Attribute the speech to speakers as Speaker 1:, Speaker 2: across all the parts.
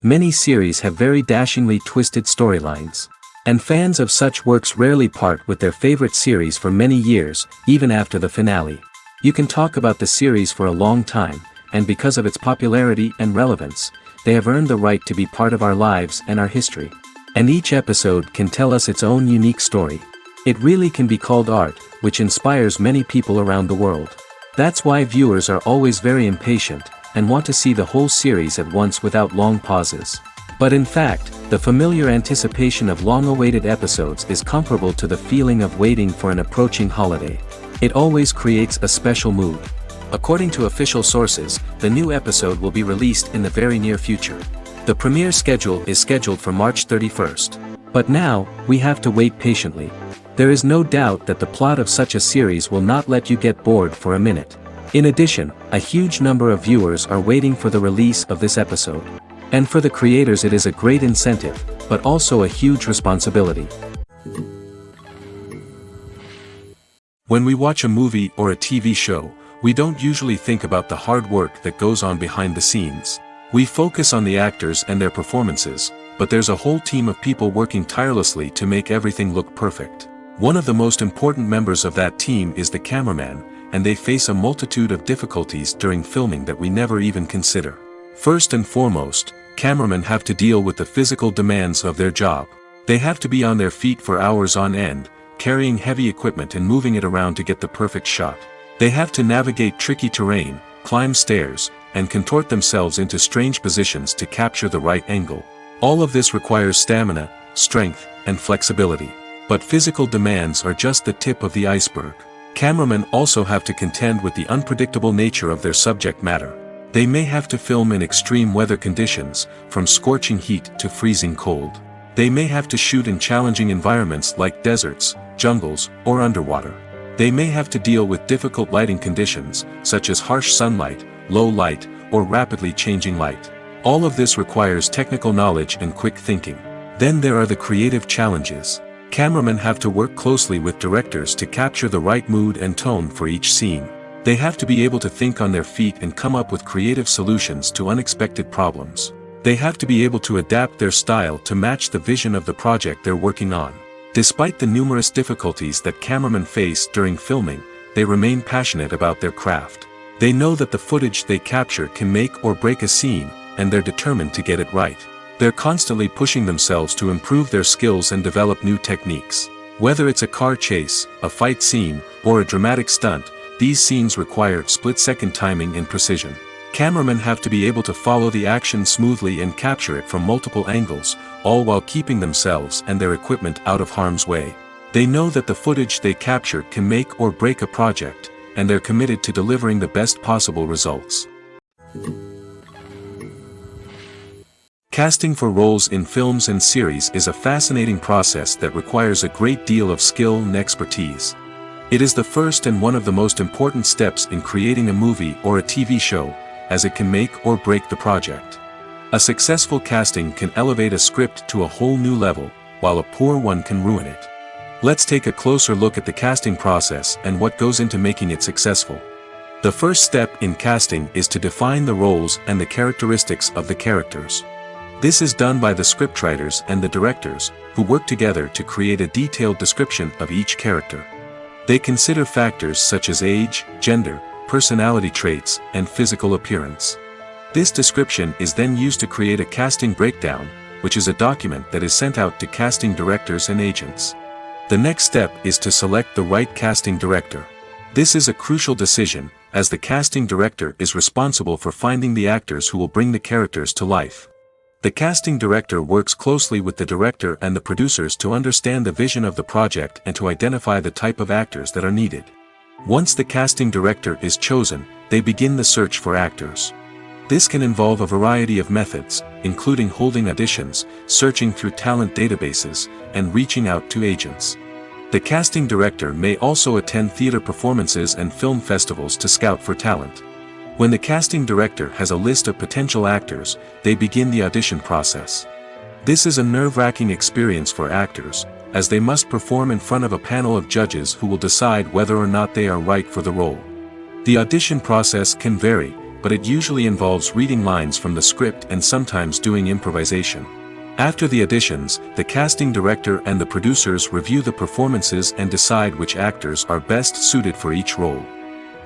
Speaker 1: Many series have very dashingly twisted storylines. And fans of such works rarely part with their favorite series for many years, even after the finale. You can talk about the series for a long time, and because of its popularity and relevance, they have earned the right to be part of our lives and our history. And each episode can tell us its own unique story. It really can be called art, which inspires many people around the world. That's why viewers are always very impatient, and want to see the whole series at once without long pauses. But in fact, the familiar anticipation of long-awaited episodes is comparable to the feeling of waiting for an approaching holiday. It always creates a special mood. According to official sources, the new episode will be released in the very near future. The premiere schedule is scheduled for March 31st. But now, we have to wait patiently. There is no doubt that the plot of such a series will not let you get bored for a minute. In addition, a huge number of viewers are waiting for the release of this episode. And for the creators it is a great incentive, but also a huge responsibility. When we watch a movie or a TV show, we don't usually think about the hard work that goes on behind the scenes. We focus on the actors and their performances, but there's a whole team of people working tirelessly to make everything look perfect. One of the most important members of that team is the cameraman, and they face a multitude of difficulties during filming that we never even consider. First and foremost, cameramen have to deal with the physical demands of their job. They have to be on their feet for hours on end, carrying heavy equipment and moving it around to get the perfect shot. They have to navigate tricky terrain, climb stairs, and contort themselves into strange positions to capture the right angle. All of this requires stamina, strength, and flexibility. But physical demands are just the tip of the iceberg. Cameramen also have to contend with the unpredictable nature of their subject matter. They may have to film in extreme weather conditions, from scorching heat to freezing cold. They may have to shoot in challenging environments like deserts, jungles, or underwater. They may have to deal with difficult lighting conditions, such as harsh sunlight, low light, or rapidly changing light. All of this requires technical knowledge and quick thinking. Then there are the creative challenges. Cameramen have to work closely with directors to capture the right mood and tone for each scene. They have to be able to think on their feet and come up with creative solutions to unexpected problems. They have to be able to adapt their style to match the vision of the project they're working on. Despite the numerous difficulties that cameramen face during filming, they remain passionate about their craft. They know that the footage they capture can make or break a scene, and they're determined to get it right. They're constantly pushing themselves to improve their skills and develop new techniques. Whether it's a car chase, a fight scene, or a dramatic stunt, these scenes require split-second timing and precision. Cameramen have to be able to follow the action smoothly and capture it from multiple angles, all while keeping themselves and their equipment out of harm's way. They know that the footage they capture can make or break a project, and they're committed to delivering the best possible results. Casting for roles in films and series is a fascinating process that requires a great deal of skill and expertise. It is the first and one of the most important steps in creating a movie or a TV show, as it can make or break the project. A successful casting can elevate a script to a whole new level, while a poor one can ruin it. Let's take a closer look at the casting process and what goes into making it successful. The first step in casting is to define the roles and the characteristics of the characters. This is done by the scriptwriters and the directors, who work together to create a detailed description of each character. They consider factors such as age, gender, personality traits, and physical appearance. This description is then used to create a casting breakdown, which is a document that is sent out to casting directors and agents. The next step is to select the right casting director. This is a crucial decision, as the casting director is responsible for finding the actors who will bring the characters to life. The casting director works closely with the director and the producers to understand the vision of the project and to identify the type of actors that are needed. Once the casting director is chosen, they begin the search for actors. This can involve a variety of methods, including holding auditions, searching through talent databases, and reaching out to agents. The casting director may also attend theater performances and film festivals to scout for talent. When the casting director has a list of potential actors, they begin the audition process. This is a nerve-wracking experience for actors, as they must perform in front of a panel of judges who will decide whether or not they are right for the role. The audition process can vary, but it usually involves reading lines from the script and sometimes doing improvisation. After the auditions, the casting director and the producers review the performances and decide which actors are best suited for each role.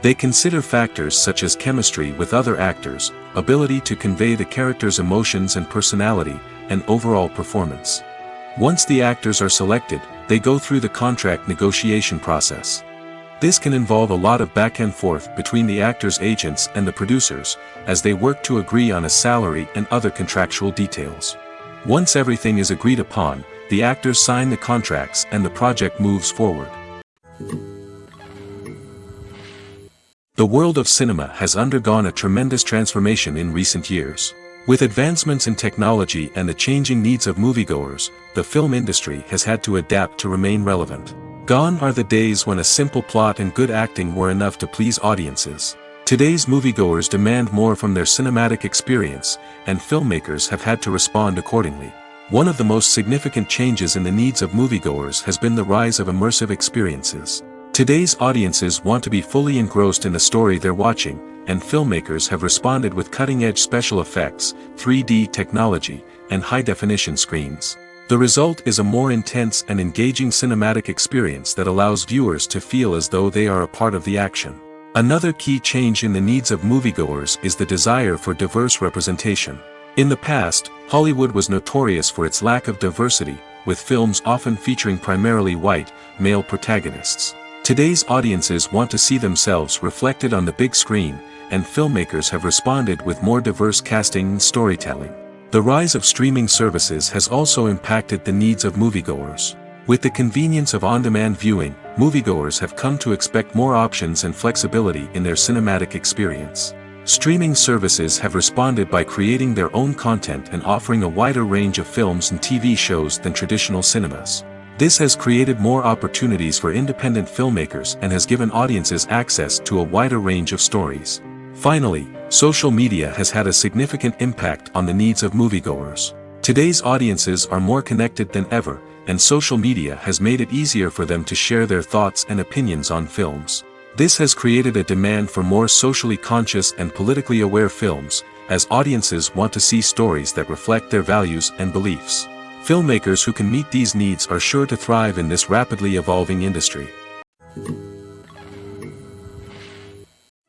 Speaker 1: They consider factors such as chemistry with other actors, ability to convey the character's emotions and personality, and overall performance. Once the actors are selected, they go through the contract negotiation process. This can involve a lot of back and forth between the actors' agents and the producers, as they work to agree on a salary and other contractual details. Once everything is agreed upon, the actors sign the contracts and the project moves forward. The world of cinema has undergone a tremendous transformation in recent years. With advancements in technology and the changing needs of moviegoers, the film industry has had to adapt to remain relevant. Gone are the days when a simple plot and good acting were enough to please audiences. Today's moviegoers demand more from their cinematic experience, and filmmakers have had to respond accordingly. One of the most significant changes in the needs of moviegoers has been the rise of immersive experiences. Today's audiences want to be fully engrossed in the story they're watching, and filmmakers have responded with cutting-edge special effects, 3D technology, and high-definition screens. The result is a more intense and engaging cinematic experience that allows viewers to feel as though they are a part of the action. Another key change in the needs of moviegoers is the desire for diverse representation. In the past, Hollywood was notorious for its lack of diversity, with films often featuring primarily white, male protagonists. Today's audiences want to see themselves reflected on the big screen, and filmmakers have responded with more diverse casting and storytelling. The rise of streaming services has also impacted the needs of moviegoers. With the convenience of on-demand viewing, moviegoers have come to expect more options and flexibility in their cinematic experience. Streaming services have responded by creating their own content and offering a wider range of films and TV shows than traditional cinemas. This has created more opportunities for independent filmmakers and has given audiences access to a wider range of stories. Finally, social media has had a significant impact on the needs of moviegoers. Today's audiences are more connected than ever, and social media has made it easier for them to share their thoughts and opinions on films. This has created a demand for more socially conscious and politically aware films, as audiences want to see stories that reflect their values and beliefs. Filmmakers who can meet these needs are sure to thrive in this rapidly evolving industry.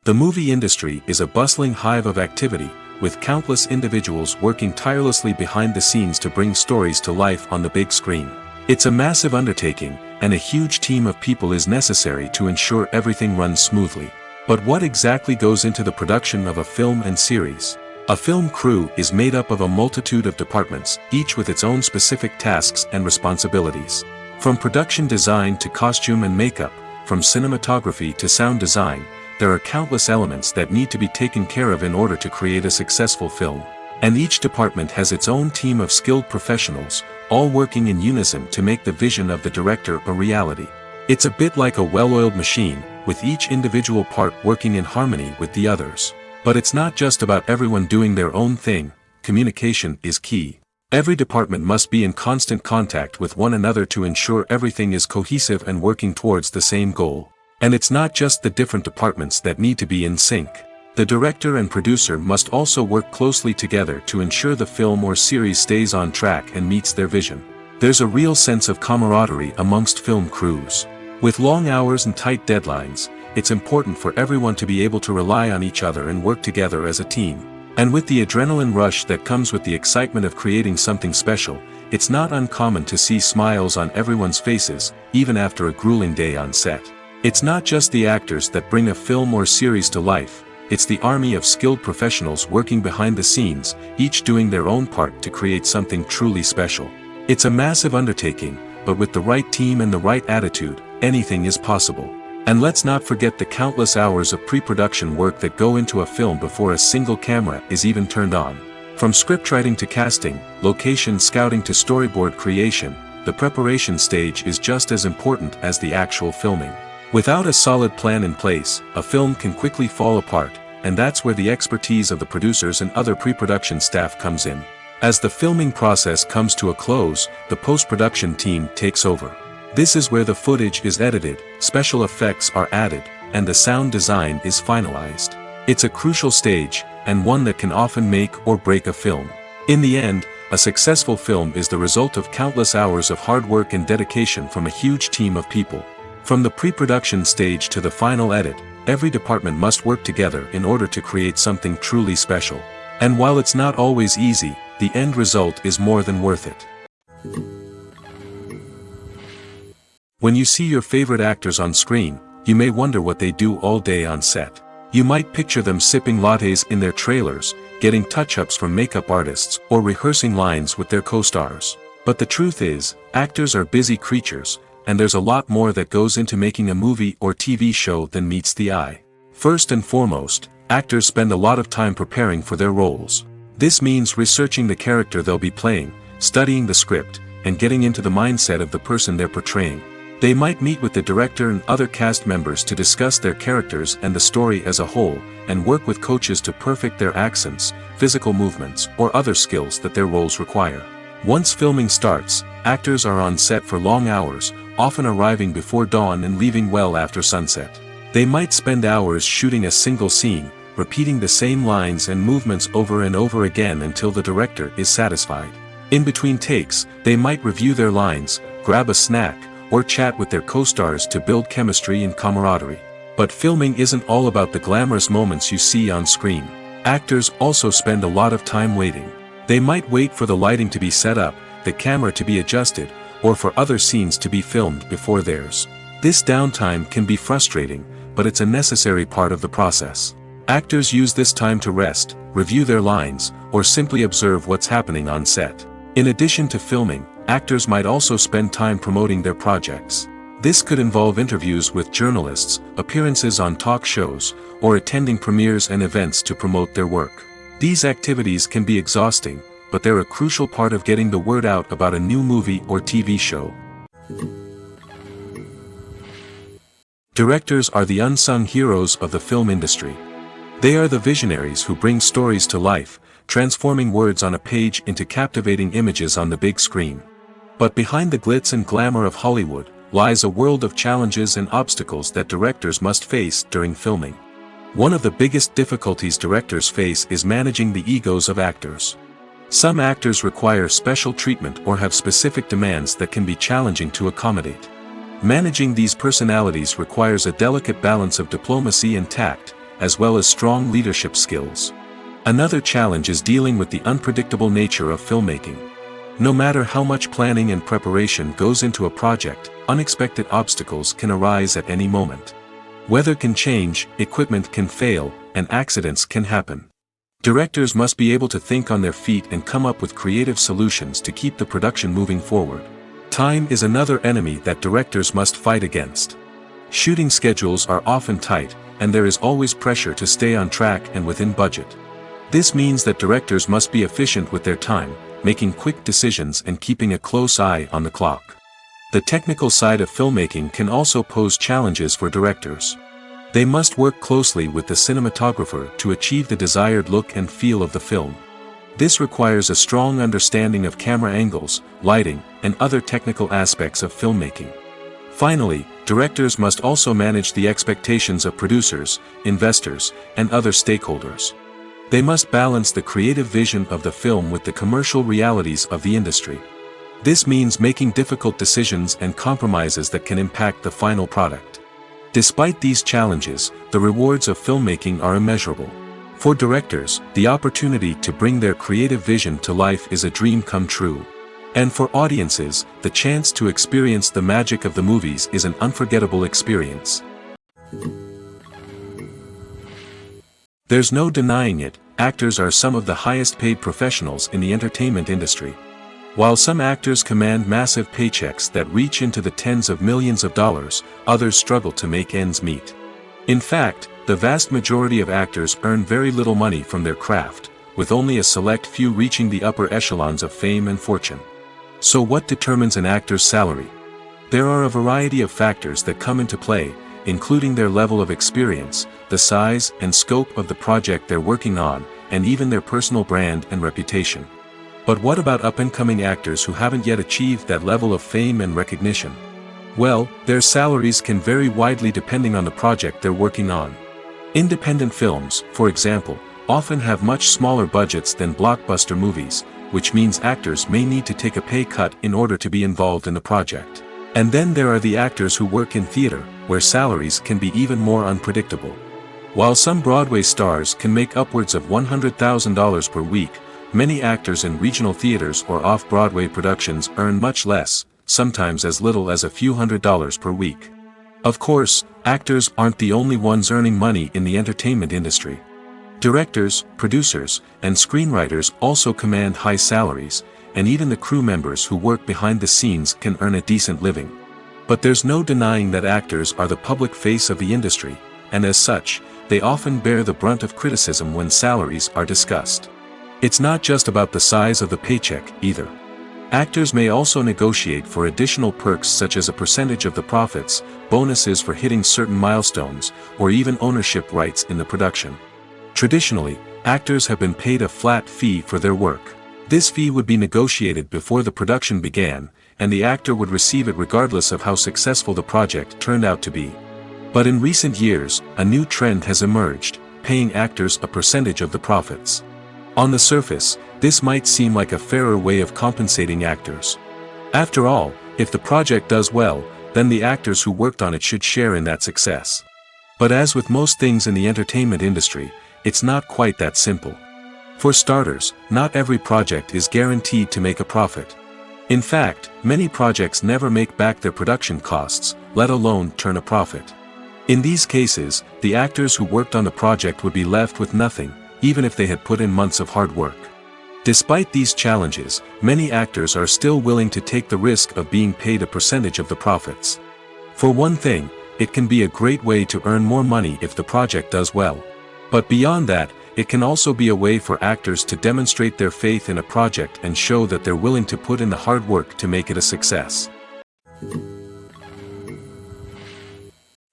Speaker 1: The movie industry is a bustling hive of activity, with countless individuals working tirelessly behind the scenes to bring stories to life on the big screen. It's a massive undertaking, and a huge team of people is necessary to ensure everything runs smoothly. But what exactly goes into the production of a film and series? A film crew is made up of a multitude of departments, each with its own specific tasks and responsibilities. From production design to costume and makeup, from cinematography to sound design, there are countless elements that need to be taken care of in order to create a successful film. And each department has its own team of skilled professionals, all working in unison to make the vision of the director a reality. It's a bit like a well-oiled machine, with each individual part working in harmony with the others. But it's not just about everyone doing their own thing. Communication is key. Every department must be in constant contact with one another to ensure everything is cohesive and working towards the same goal. And it's not just the different departments that need to be in sync. The director and producer must also work closely together to ensure the film or series stays on track and meets their vision. There's a real sense of camaraderie amongst film crews. With long hours and tight deadlines, it's important for everyone to be able to rely on each other and work together as a team. And with the adrenaline rush that comes with the excitement of creating something special, it's not uncommon to see smiles on everyone's faces, even after a grueling day on set. It's not just the actors that bring a film or series to life, it's the army of skilled professionals working behind the scenes, each doing their own part to create something truly special. It's a massive undertaking, but with the right team and the right attitude, anything is possible. And let's not forget the countless hours of pre-production work that go into a film before a single camera is even turned on. From scriptwriting to casting, location scouting to storyboard creation, the preparation stage is just as important as the actual filming. Without a solid plan in place, a film can quickly fall apart, and that's where the expertise of the producers and other pre-production staff comes in. As the filming process comes to a close, the post-production team takes over. This is where the footage is edited, special effects are added, and the sound design is finalized. It's a crucial stage, and one that can often make or break a film. In the end, a successful film is the result of countless hours of hard work and dedication from a huge team of people. From the pre-production stage to the final edit, every department must work together in order to create something truly special. And while it's not always easy, the end result is more than worth it. When you see your favorite actors on screen, you may wonder what they do all day on set. You might picture them sipping lattes in their trailers, getting touch-ups from makeup artists, or rehearsing lines with their co-stars. But the truth is, actors are busy creatures, and there's a lot more that goes into making a movie or TV show than meets the eye. First and foremost, actors spend a lot of time preparing for their roles. This means researching the character they'll be playing, studying the script, and getting into the mindset of the person they're portraying. They might meet with the director and other cast members to discuss their characters and the story as a whole, and work with coaches to perfect their accents, physical movements, or other skills that their roles require. Once filming starts, actors are on set for long hours, often arriving before dawn and leaving well after sunset. They might spend hours shooting a single scene, repeating the same lines and movements over and over again until the director is satisfied. In between takes, they might review their lines, grab a snack, or chat with their co-stars to build chemistry and camaraderie. But filming isn't all about the glamorous moments you see on screen. Actors also spend a lot of time waiting. They might wait for the lighting to be set up, the camera to be adjusted, or for other scenes to be filmed before theirs. This downtime can be frustrating, but it's a necessary part of the process. Actors use this time to rest, review their lines, or simply observe what's happening on set. In addition to filming, actors might also spend time promoting their projects. This could involve interviews with journalists, appearances on talk shows, or attending premieres and events to promote their work. These activities can be exhausting, but they're a crucial part of getting the word out about a new movie or TV show. Directors are the unsung heroes of the film industry. They are the visionaries who bring stories to life, transforming words on a page into captivating images on the big screen. But behind the glitz and glamour of Hollywood, lies a world of challenges and obstacles that directors must face during filming. One of the biggest difficulties directors face is managing the egos of actors. Some actors require special treatment or have specific demands that can be challenging to accommodate. Managing these personalities requires a delicate balance of diplomacy and tact, as well as strong leadership skills. Another challenge is dealing with the unpredictable nature of filmmaking. No matter how much planning and preparation goes into a project, unexpected obstacles can arise at any moment. Weather can change, equipment can fail, and accidents can happen. Directors must be able to think on their feet and come up with creative solutions to keep the production moving forward. Time is another enemy that directors must fight against. Shooting schedules are often tight, and there is always pressure to stay on track and within budget. This means that directors must be efficient with their time, making quick decisions and keeping a close eye on the clock. The technical side of filmmaking can also pose challenges for directors. They must work closely with the cinematographer to achieve the desired look and feel of the film. This requires a strong understanding of camera angles, lighting, and other technical aspects of filmmaking. Finally, directors must also manage the expectations of producers, investors, and other stakeholders. They must balance the creative vision of the film with the commercial realities of the industry. This means making difficult decisions and compromises that can impact the final product. Despite these challenges, the rewards of filmmaking are immeasurable. For directors, the opportunity to bring their creative vision to life is a dream come true. And for audiences, the chance to experience the magic of the movies is an unforgettable experience. There's no denying it, actors are some of the highest paid professionals in the entertainment industry. While some actors command massive paychecks that reach into the tens of millions of dollars, others struggle to make ends meet. In fact, the vast majority of actors earn very little money from their craft, with only a select few reaching the upper echelons of fame and fortune. So what determines an actor's salary? There are a variety of factors that come into play, including their level of experience, the size and scope of the project they're working on, and even their personal brand and reputation. But what about up-and-coming actors who haven't yet achieved that level of fame and recognition? Well, their salaries can vary widely depending on the project they're working on. Independent films, for example, often have much smaller budgets than blockbuster movies, which means actors may need to take a pay cut in order to be involved in the project. And then there are the actors who work in theater, where salaries can be even more unpredictable. While some Broadway stars can make upwards of $100,000 per week, many actors in regional theaters or off-Broadway productions earn much less, sometimes as little as a few $100s per week. Of course, actors aren't the only ones earning money in the entertainment industry. Directors, producers, and screenwriters also command high salaries, and even the crew members who work behind the scenes can earn a decent living. But there's no denying that actors are the public face of the industry, and as such, they often bear the brunt of criticism when salaries are discussed. It's not just about the size of the paycheck, either. Actors may also negotiate for additional perks such as a percentage of the profits, bonuses for hitting certain milestones, or even ownership rights in the production. Traditionally, actors have been paid a flat fee for their work. This fee would be negotiated before the production began, and the actor would receive it regardless of how successful the project turned out to be. But in recent years, a new trend has emerged, paying actors a percentage of the profits. On the surface, this might seem like a fairer way of compensating actors. After all, if the project does well, then the actors who worked on it should share in that success. But as with most things in the entertainment industry, it's not quite that simple. For starters, not every project is guaranteed to make a profit. In fact, many projects never make back their production costs, let alone turn a profit. In these cases, the actors who worked on the project would be left with nothing, even if they had put in months of hard work. Despite these challenges, many actors are still willing to take the risk of being paid a percentage of the profits. For one thing, it can be a great way to earn more money if the project does well. But beyond that, it can also be a way for actors to demonstrate their faith in a project and show that they're willing to put in the hard work to make it a success.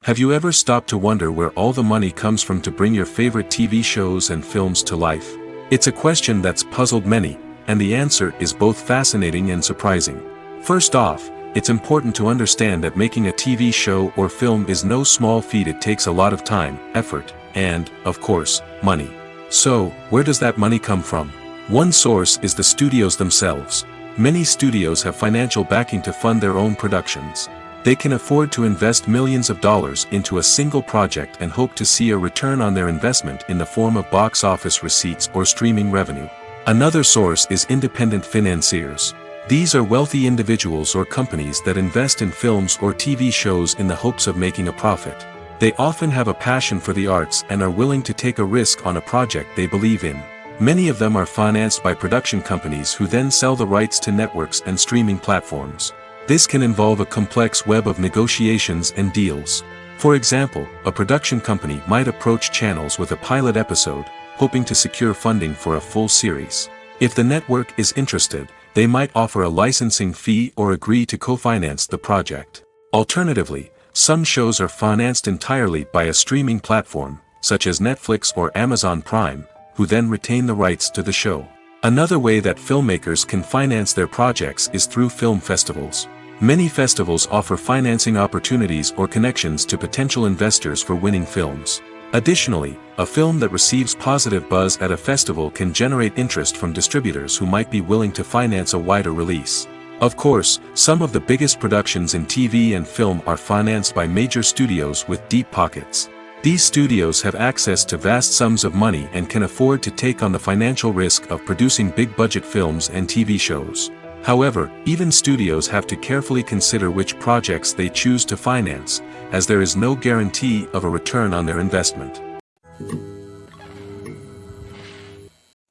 Speaker 1: Have you ever stopped to wonder where all the money comes from to bring your favorite TV shows and films to life? It's a question that's puzzled many, and the answer is both fascinating and surprising. First off, it's important to understand that making a TV show or film is no small feat. It takes a lot of time, effort, and, of course, money. So, where does that money come from? One source is the studios themselves. Many studios have financial backing to fund their own productions. They can afford to invest millions of dollars into a single project and hope to see a return on their investment in the form of box office receipts or streaming revenue. Another source is independent financiers. These are wealthy individuals or companies that invest in films or TV shows in the hopes of making a profit. They often have a passion for the arts and are willing to take a risk on a project they believe in. Many of them are financed by production companies who then sell the rights to networks and streaming platforms. This can involve a complex web of negotiations and deals. For example, a production company might approach channels with a pilot episode, hoping to secure funding for a full series. If the network is interested, they might offer a licensing fee or agree to co-finance the project. Alternatively, some shows are financed entirely by a streaming platform, such as Netflix or Amazon Prime, who then retain the rights to the show. Another way that filmmakers can finance their projects is through film festivals. Many festivals offer financing opportunities or connections to potential investors for winning films. Additionally, a film that receives positive buzz at a festival can generate interest from distributors who might be willing to finance a wider release. Of course, some of the biggest productions in TV and film are financed by major studios with deep pockets. These studios have access to vast sums of money and can afford to take on the financial risk of producing big-budget films and TV shows. However, even studios have to carefully consider which projects they choose to finance, as there is no guarantee of a return on their investment.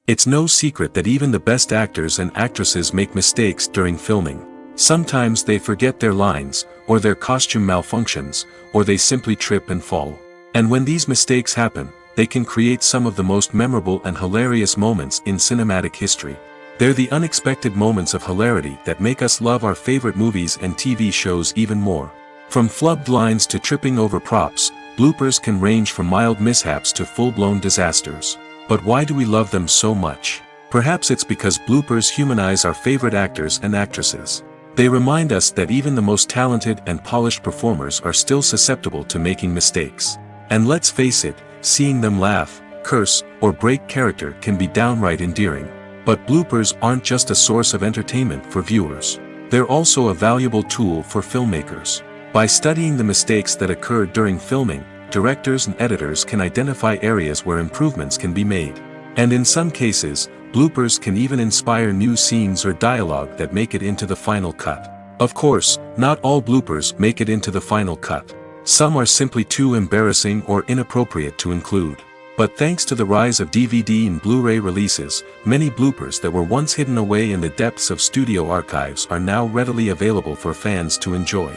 Speaker 1: It's no secret that even the best actors and actresses make mistakes during filming. Sometimes they forget their lines, or their costume malfunctions, or they simply trip and fall. And when these mistakes happen, they can create some of the most memorable and hilarious moments in cinematic history. They're the unexpected moments of hilarity that make us love our favorite movies and TV shows even more. From flubbed lines to tripping over props, bloopers can range from mild mishaps to full-blown disasters. But why do we love them so much? Perhaps it's because bloopers humanize our favorite actors and actresses. They remind us that even the most talented and polished performers are still susceptible to making mistakes. And let's face it, seeing them laugh, curse, or break character can be downright endearing. But bloopers aren't just a source of entertainment for viewers. They're also a valuable tool for filmmakers. By studying the mistakes that occurred during filming, directors and editors can identify areas where improvements can be made. And in some cases, bloopers can even inspire new scenes or dialogue that make it into the final cut. Of course, not all bloopers make it into the final cut. Some are simply too embarrassing or inappropriate to include. But thanks to the rise of DVD and Blu-ray releases, many bloopers that were once hidden away in the depths of studio archives are now readily available for fans to enjoy.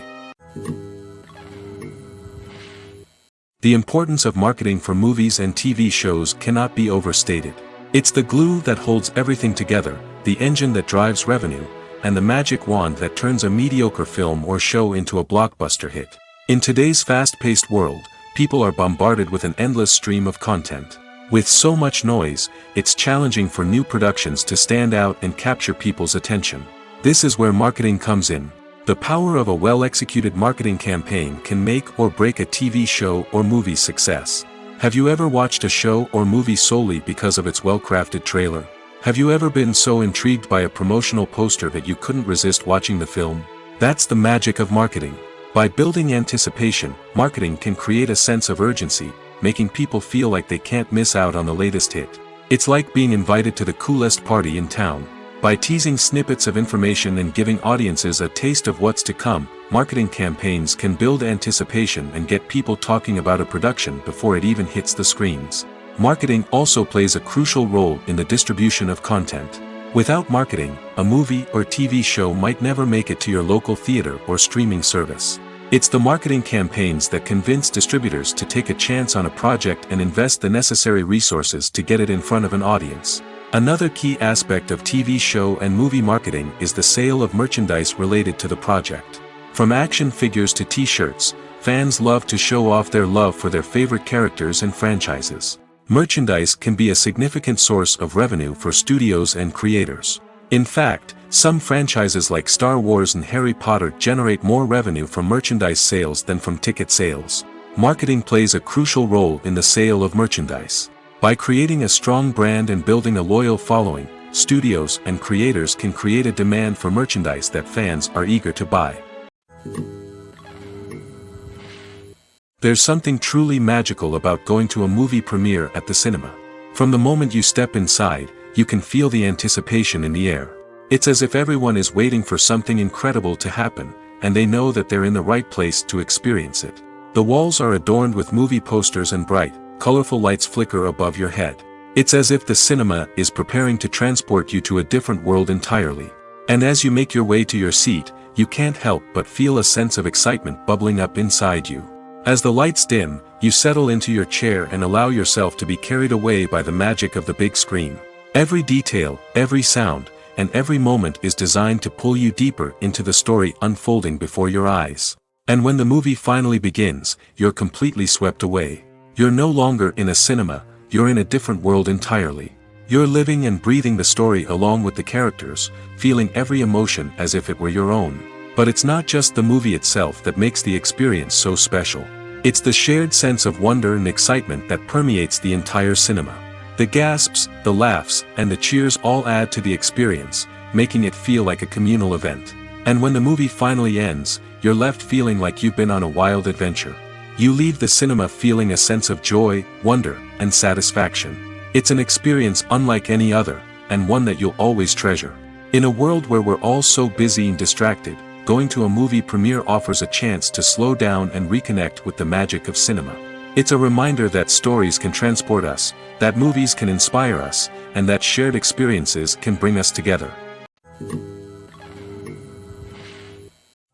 Speaker 1: The importance of marketing for movies and TV shows cannot be overstated. It's the glue that holds everything together, the engine that drives revenue, and the magic wand that turns a mediocre film or show into a blockbuster hit. In today's fast-paced world, people are bombarded with an endless stream of content. With so much noise, it's challenging for new productions to stand out and capture people's attention. This is where marketing comes in. The power of a well-executed marketing campaign can make or break a TV show or movie's success. Have you ever watched a show or movie solely because of its well-crafted trailer? Have you ever been so intrigued by a promotional poster that you couldn't resist watching the film? That's the magic of marketing. By building anticipation, marketing can create a sense of urgency, making people feel like they can't miss out on the latest hit. It's like being invited to the coolest party in town. By teasing snippets of information and giving audiences a taste of what's to come, marketing campaigns can build anticipation and get people talking about a production before it even hits the screens. Marketing also plays a crucial role in the distribution of content. Without marketing, a movie or TV show might never make it to your local theater or streaming service. It's the marketing campaigns that convince distributors to take a chance on a project and invest the necessary resources to get it in front of an audience. Another key aspect of TV show and movie marketing is the sale of merchandise related to the project. From action figures to t-shirts, fans love to show off their love for their favorite characters and franchises. Merchandise can be a significant source of revenue for studios and creators. In fact, some franchises like Star Wars and Harry Potter generate more revenue from merchandise sales than from ticket sales. Marketing plays a crucial role in the sale of merchandise. By creating a strong brand and building a loyal following, studios and creators can create a demand for merchandise that fans are eager to buy. There's something truly magical about going to a movie premiere at the cinema. From the moment you step inside, you can feel the anticipation in the air. It's as if everyone is waiting for something incredible to happen, and they know that they're in the right place to experience it. The walls are adorned with movie posters and bright, colorful lights flicker above your head. It's as if the cinema is preparing to transport you to a different world entirely. And as you make your way to your seat, you can't help but feel a sense of excitement bubbling up inside you. As the lights dim, you settle into your chair and allow yourself to be carried away by the magic of the big screen. Every detail, every sound, and every moment is designed to pull you deeper into the story unfolding before your eyes. And when the movie finally begins, you're completely swept away. You're no longer in a cinema, you're in a different world entirely. You're living and breathing the story along with the characters, feeling every emotion as if it were your own. But it's not just the movie itself that makes the experience so special. It's the shared sense of wonder and excitement that permeates the entire cinema. The gasps, the laughs, and the cheers all add to the experience, making it feel like a communal event. And when the movie finally ends, you're left feeling like you've been on a wild adventure. You leave the cinema feeling a sense of joy, wonder, and satisfaction. It's an experience unlike any other, and one that you'll always treasure. In a world where we're all so busy and distracted, going to a movie premiere offers a chance to slow down and reconnect with the magic of cinema. It's a reminder that stories can transport us, that movies can inspire us, and that shared experiences can bring us together.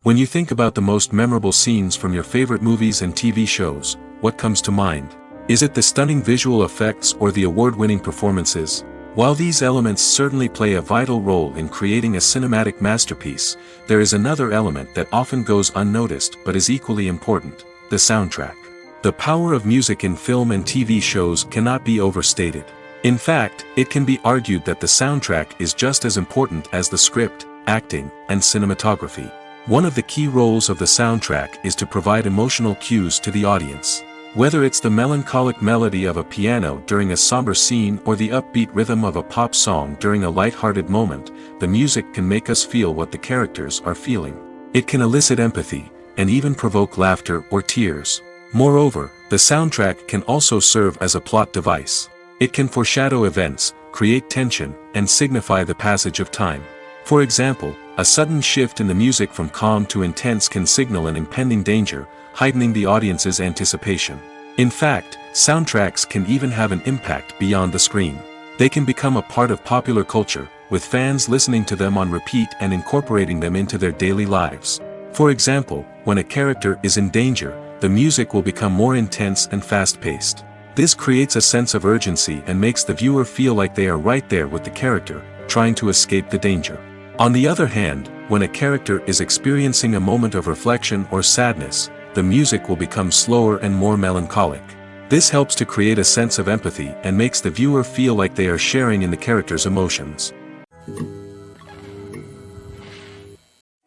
Speaker 1: When you think about the most memorable scenes from your favorite movies and TV shows, what comes to mind? Is it the stunning visual effects or the award-winning performances? While these elements certainly play a vital role in creating a cinematic masterpiece, there is another element that often goes unnoticed but is equally important: the soundtrack. The power of music in film and TV shows cannot be overstated. In fact, it can be argued that the soundtrack is just as important as the script, acting, and cinematography. One of the key roles of the soundtrack is to provide emotional cues to the audience. Whether it's the melancholic melody of a piano during a somber scene or the upbeat rhythm of a pop song during a light-hearted moment, the music can make us feel what the characters are feeling. It can elicit empathy, and even provoke laughter or tears. Moreover, the soundtrack can also serve as a plot device. It can foreshadow events, create tension, and signify the passage of time. For example, a sudden shift in the music from calm to intense can signal an impending danger, heightening the audience's anticipation. In fact, soundtracks can even have an impact beyond the screen. They can become a part of popular culture, with fans listening to them on repeat and incorporating them into their daily lives. For example, when a character is in danger, the music will become more intense and fast-paced. This creates a sense of urgency and makes the viewer feel like they are right there with the character, trying to escape the danger. On the other hand, when a character is experiencing a moment of reflection or sadness, the music will become slower and more melancholic. This helps to create a sense of empathy and makes the viewer feel like they are sharing in the character's emotions.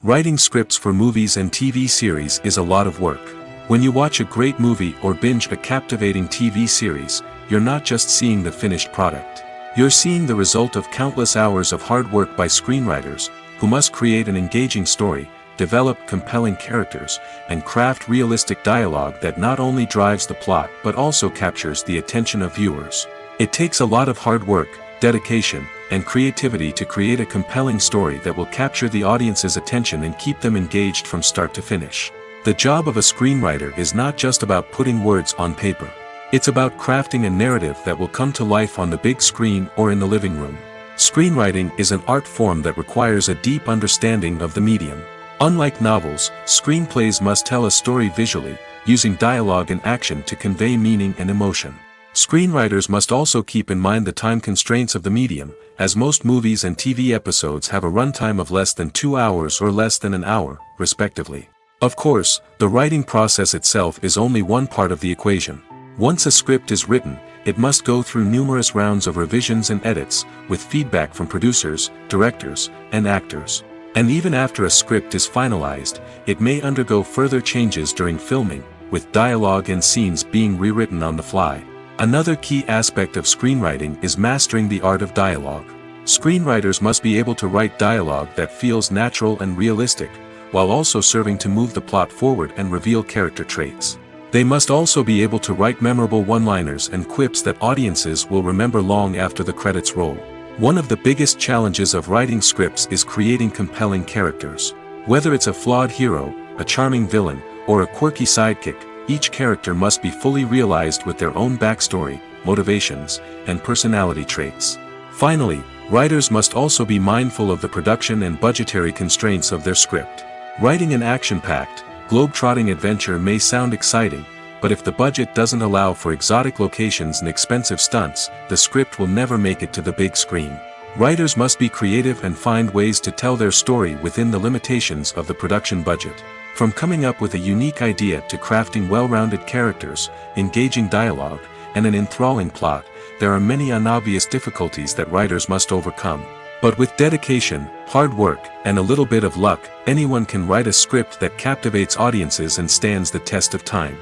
Speaker 1: Writing scripts for movies and TV series is a lot of work. When you watch a great movie or binge a captivating TV series, you're not just seeing the finished product. You're seeing the result of countless hours of hard work by screenwriters, who must create an engaging story, develop compelling characters, and craft realistic dialogue that not only drives the plot but also captures the attention of viewers. It takes a lot of hard work, dedication, and creativity to create a compelling story that will capture the audience's attention and keep them engaged from start to finish. The job of a screenwriter is not just about putting words on paper. It's about crafting a narrative that will come to life on the big screen or in the living room. Screenwriting is an art form that requires a deep understanding of the medium. Unlike novels, screenplays must tell a story visually, using dialogue and action to convey meaning and emotion. Screenwriters must also keep in mind the time constraints of the medium, as most movies and TV episodes have a runtime of less than 2 hours or less than an hour, respectively. Of course, the writing process itself is only one part of the equation. Once a script is written, it must go through numerous rounds of revisions and edits, with feedback from producers, directors, and actors. And even after a script is finalized, it may undergo further changes during filming, with dialogue and scenes being rewritten on the fly. Another key aspect of screenwriting is mastering the art of dialogue. Screenwriters must be able to write dialogue that feels natural and realistic, while also serving to move the plot forward and reveal character traits. They must also be able to write memorable one-liners and quips that audiences will remember long after the credits roll. One of the biggest challenges of writing scripts is creating compelling characters. Whether it's a flawed hero, a charming villain, or a quirky sidekick, each character must be fully realized with their own backstory, motivations, and personality traits. Finally, writers must also be mindful of the production and budgetary constraints of their script. Writing an action-packed, globe-trotting adventure may sound exciting, but if the budget doesn't allow for exotic locations and expensive stunts, the script will never make it to the big screen. Writers must be creative and find ways to tell their story within the limitations of the production budget. From coming up with a unique idea to crafting well-rounded characters, engaging dialogue, and an enthralling plot, there are many unobvious difficulties that writers must overcome. But with dedication, hard work, and a little bit of luck, anyone can write a script that captivates audiences and stands the test of time.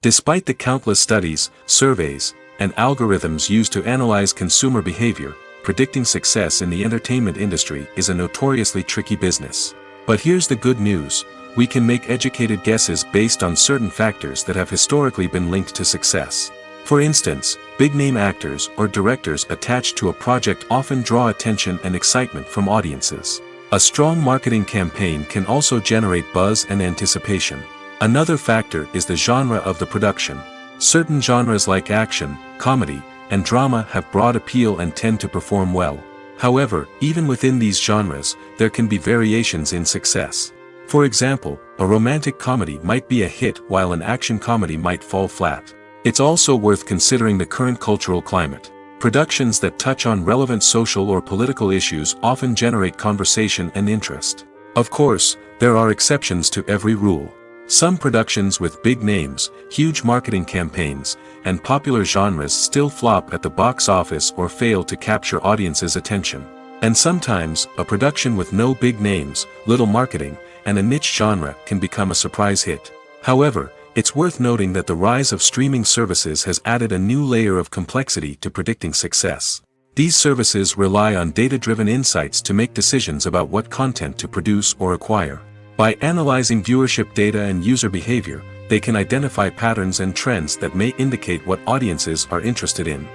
Speaker 1: Despite the countless studies, surveys, and algorithms used to analyze consumer behavior, predicting success in the entertainment industry is a notoriously tricky business. But here's the good news: we can make educated guesses based on certain factors that have historically been linked to success. For instance, big-name actors or directors attached to a project often draw attention and excitement from audiences. A strong marketing campaign can also generate buzz and anticipation. Another factor is the genre of the production. Certain genres like action, comedy, and drama have broad appeal and tend to perform well. However, even within these genres, there can be variations in success. For example, a romantic comedy might be a hit while an action comedy might fall flat. It's also worth considering the current cultural climate. Productions that touch on relevant social or political issues often generate conversation and interest. Of course, there are exceptions to every rule. Some productions with big names, huge marketing campaigns, and popular genres still flop at the box office or fail to capture audiences' attention. And sometimes, a production with no big names, little marketing, and a niche genre can become a surprise hit. However, it's worth noting that the rise of streaming services has added a new layer of complexity to predicting success. These services rely on data-driven insights to make decisions about what content to produce or acquire. By analyzing viewership data and user behavior, they can identify patterns and trends that may indicate what audiences are interested in.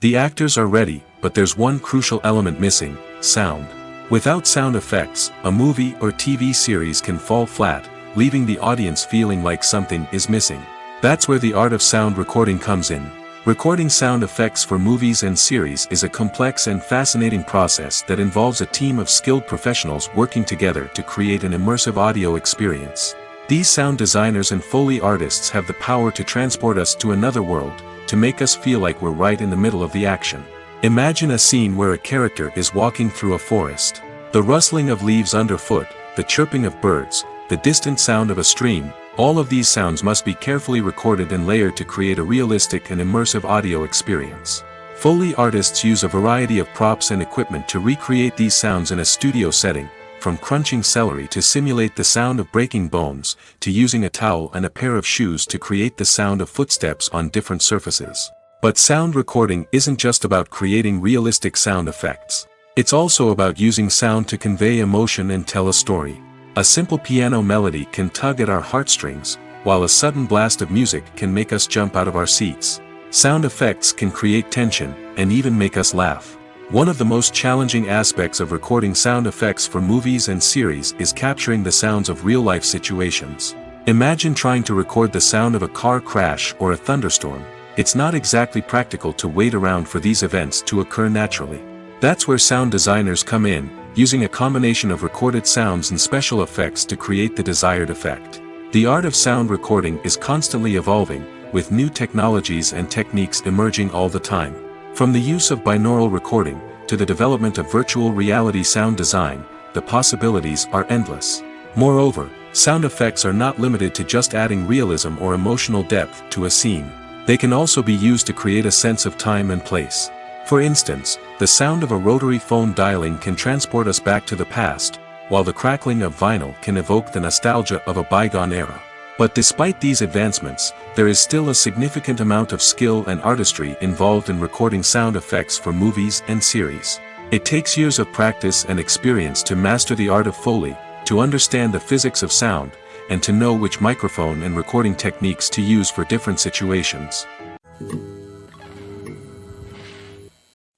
Speaker 1: The actors are ready, but there's one crucial element missing: sound. Without sound effects, a movie or TV series can fall flat, leaving the audience feeling like something is missing. That's where the art of sound recording comes in. Recording sound effects for movies and series is a complex and fascinating process that involves a team of skilled professionals working together to create an immersive audio experience. These sound designers and Foley artists have the power to transport us to another world, to make us feel like we're right in the middle of the action. Imagine a scene where a character is walking through a forest. The rustling of leaves underfoot, the chirping of birds, the distant sound of a stream, all of these sounds must be carefully recorded and layered to create a realistic and immersive audio experience. Foley artists use a variety of props and equipment to recreate these sounds in a studio setting, from crunching celery to simulate the sound of breaking bones, to using a towel and a pair of shoes to create the sound of footsteps on different surfaces. But sound recording isn't just about creating realistic sound effects. It's also about using sound to convey emotion and tell a story. A simple piano melody can tug at our heartstrings, while a sudden blast of music can make us jump out of our seats. Sound effects can create tension, and even make us laugh. One of the most challenging aspects of recording sound effects for movies and series is capturing the sounds of real-life situations. Imagine trying to record the sound of a car crash or a thunderstorm. It's not exactly practical to wait around for these events to occur naturally. That's where sound designers come in, using a combination of recorded sounds and special effects to create the desired effect. The art of sound recording is constantly evolving, with new technologies and techniques emerging all the time. From the use of binaural recording, to the development of virtual reality sound design, the possibilities are endless. Moreover, sound effects are not limited to just adding realism or emotional depth to a scene. They can also be used to create a sense of time and place. For instance, the sound of a rotary phone dialing can transport us back to the past, while the crackling of vinyl can evoke the nostalgia of a bygone era. But despite these advancements, there is still a significant amount of skill and artistry involved in recording sound effects for movies and series. It takes years of practice and experience to master the art of Foley, to understand the physics of sound, and to know which microphone and recording techniques to use for different situations.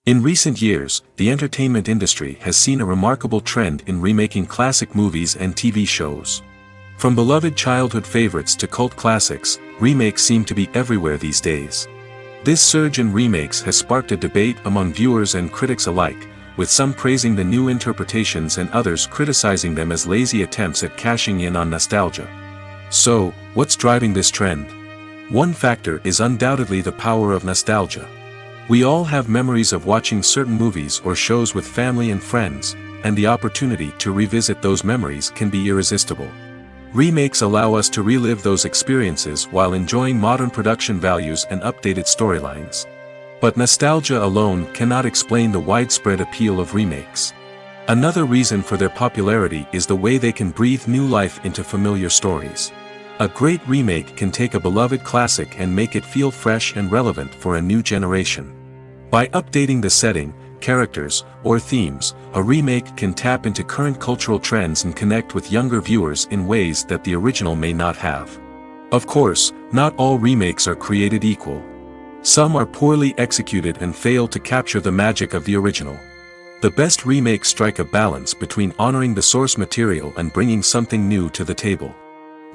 Speaker 1: In recent years, the entertainment industry has seen a remarkable trend in remaking classic movies and TV shows. From beloved childhood favorites to cult classics, remakes seem to be everywhere these days. This surge in remakes has sparked a debate among viewers and critics alike, with some praising the new interpretations and others criticizing them as lazy attempts at cashing in on nostalgia. So, what's driving this trend? One factor is undoubtedly the power of nostalgia. We all have memories of watching certain movies or shows with family and friends, and the opportunity to revisit those memories can be irresistible. Remakes allow us to relive those experiences while enjoying modern production values and updated storylines. But nostalgia alone cannot explain the widespread appeal of remakes. Another reason for their popularity is the way they can breathe new life into familiar stories. A great remake can take a beloved classic and make it feel fresh and relevant for a new generation. By updating the setting, characters, or themes, a remake can tap into current cultural trends and connect with younger viewers in ways that the original may not have. Of course, not all remakes are created equal. Some are poorly executed and fail to capture the magic of the original. The best remakes strike a balance between honoring the source material and bringing something new to the table.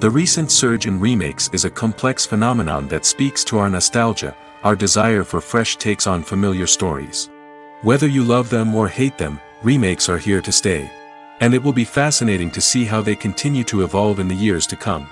Speaker 1: The recent surge in remakes is a complex phenomenon that speaks to our nostalgia, our desire for fresh takes on familiar stories. Whether you love them or hate them, remakes are here to stay. And it will be fascinating to see how they continue to evolve in the years to come.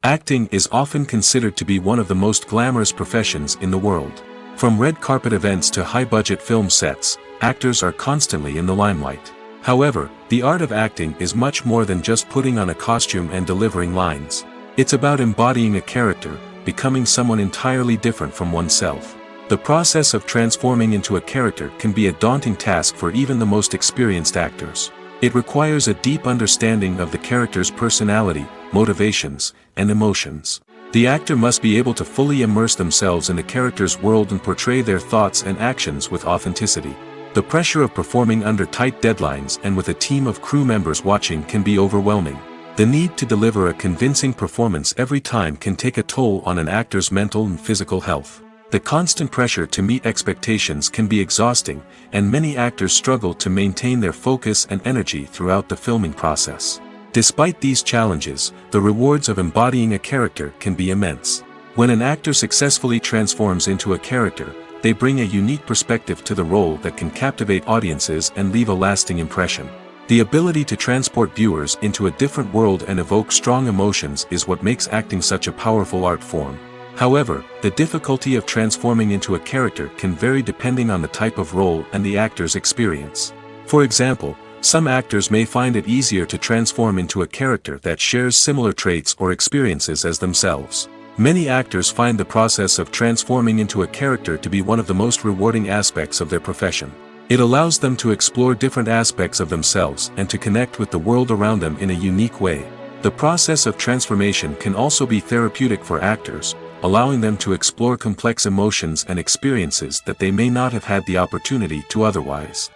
Speaker 1: Acting is often considered to be one of the most glamorous professions in the world. From red carpet events to high-budget film sets, actors are constantly in the limelight. However, the art of acting is much more than just putting on a costume and delivering lines. It's about embodying a character, becoming someone entirely different from oneself. The process of transforming into a character can be a daunting task for even the most experienced actors. It requires a deep understanding of the character's personality, motivations, and emotions. The actor must be able to fully immerse themselves in the character's world and portray their thoughts and actions with authenticity. The pressure of performing under tight deadlines and with a team of crew members watching can be overwhelming. The need to deliver a convincing performance every time can take a toll on an actor's mental and physical health. The constant pressure to meet expectations can be exhausting, and many actors struggle to maintain their focus and energy throughout the filming process. Despite these challenges, the rewards of embodying a character can be immense. When an actor successfully transforms into a character, they bring a unique perspective to the role that can captivate audiences and leave a lasting impression. The ability to transport viewers into a different world and evoke strong emotions is what makes acting such a powerful art form. However, the difficulty of transforming into a character can vary depending on the type of role and the actor's experience. For example, some actors may find it easier to transform into a character that shares similar traits or experiences as themselves. Many actors find the process of transforming into a character to be one of the most rewarding aspects of their profession. It allows them to explore different aspects of themselves and to connect with the world around them in a unique way. The process of transformation can also be therapeutic for actors, allowing them to explore complex emotions and experiences that they may not have had the opportunity to otherwise.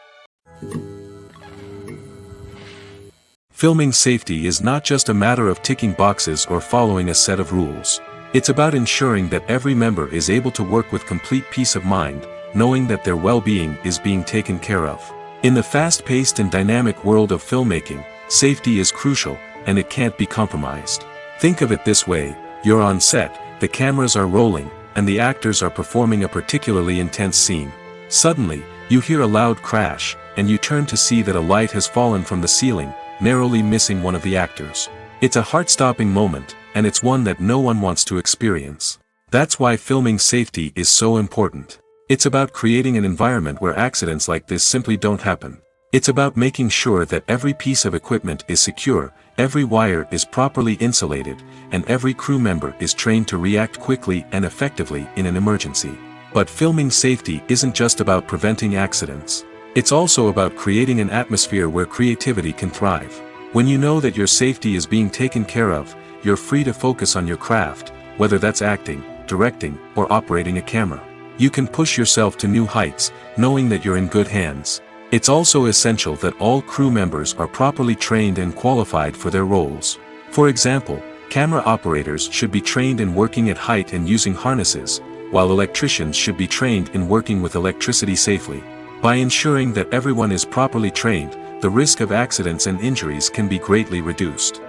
Speaker 1: Filming safety is not just a matter of ticking boxes or following a set of rules. It's about ensuring that every member is able to work with complete peace of mind, knowing that their well-being is being taken care of. In the fast-paced and dynamic world of filmmaking, safety is crucial, and it can't be compromised. Think of it this way: you're on set, the cameras are rolling, and the actors are performing a particularly intense scene. Suddenly, you hear a loud crash, and you turn to see that a light has fallen from the ceiling, narrowly missing one of the actors. It's a heart-stopping moment, and it's one that no one wants to experience. That's why filming safety is so important. It's about creating an environment where accidents like this simply don't happen. It's about making sure that every piece of equipment is secure, every wire is properly insulated, and every crew member is trained to react quickly and effectively in an emergency. But filming safety isn't just about preventing accidents. It's also about creating an atmosphere where creativity can thrive. When you know that your safety is being taken care of, you're free to focus on your craft, whether that's acting, directing, or operating a camera. You can push yourself to new heights, knowing that you're in good hands. It's also essential that all crew members are properly trained and qualified for their roles. For example, camera operators should be trained in working at height and using harnesses, while electricians should be trained in working with electricity safely. By ensuring that everyone is properly trained, the risk of accidents and injuries can be greatly reduced.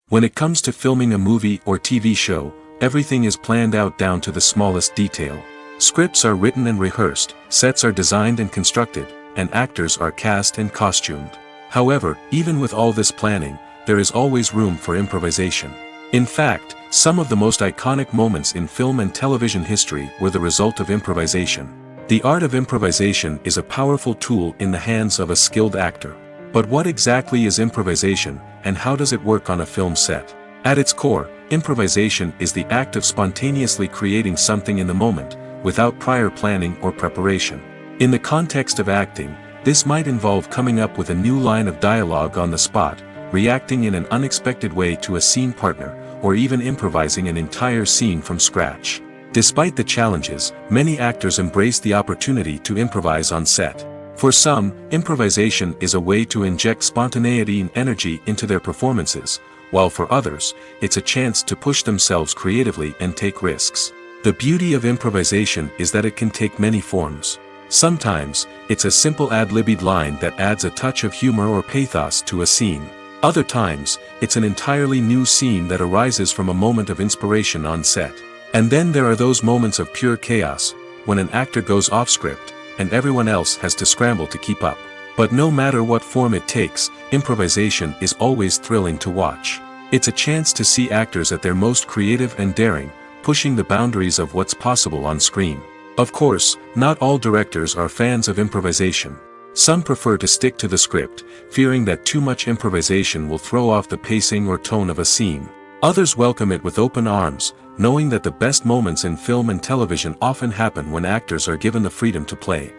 Speaker 1: When it comes to filming a movie or TV show, everything is planned out down to the smallest detail. Scripts are written and rehearsed, sets are designed and constructed, and actors are cast and costumed. However, even with all this planning, there is always room for improvisation. In fact, some of the most iconic moments in film and television history were the result of improvisation. The art of improvisation is a powerful tool in the hands of a skilled actor. But what exactly is improvisation, and how does it work on a film set? At its core, improvisation is the act of spontaneously creating something in the moment, without prior planning or preparation. In the context of acting, this might involve coming up with a new line of dialogue on the spot, reacting in an unexpected way to a scene partner, or even improvising an entire scene from scratch. Despite the challenges, many actors embrace the opportunity to improvise on set. For some, improvisation is a way to inject spontaneity and energy into their performances, while for others, it's a chance to push themselves creatively and take risks. The beauty of improvisation is that it can take many forms. Sometimes, it's a simple ad-libbed line that adds a touch of humor or pathos to a scene. Other times, it's an entirely new scene that arises from a moment of inspiration on set. And then there are those moments of pure chaos, when an actor goes off script, and everyone else has to scramble to keep up. But no matter what form it takes, improvisation is always thrilling to watch. It's a chance to see actors at their most creative and daring, pushing the boundaries of what's possible on screen. Of course, not all directors are fans of improvisation. Some prefer to stick to the script, fearing that too much improvisation will throw off the pacing or tone of a scene. Others welcome it with open arms, knowing that the best moments in film and television often happen when actors are given the freedom to play.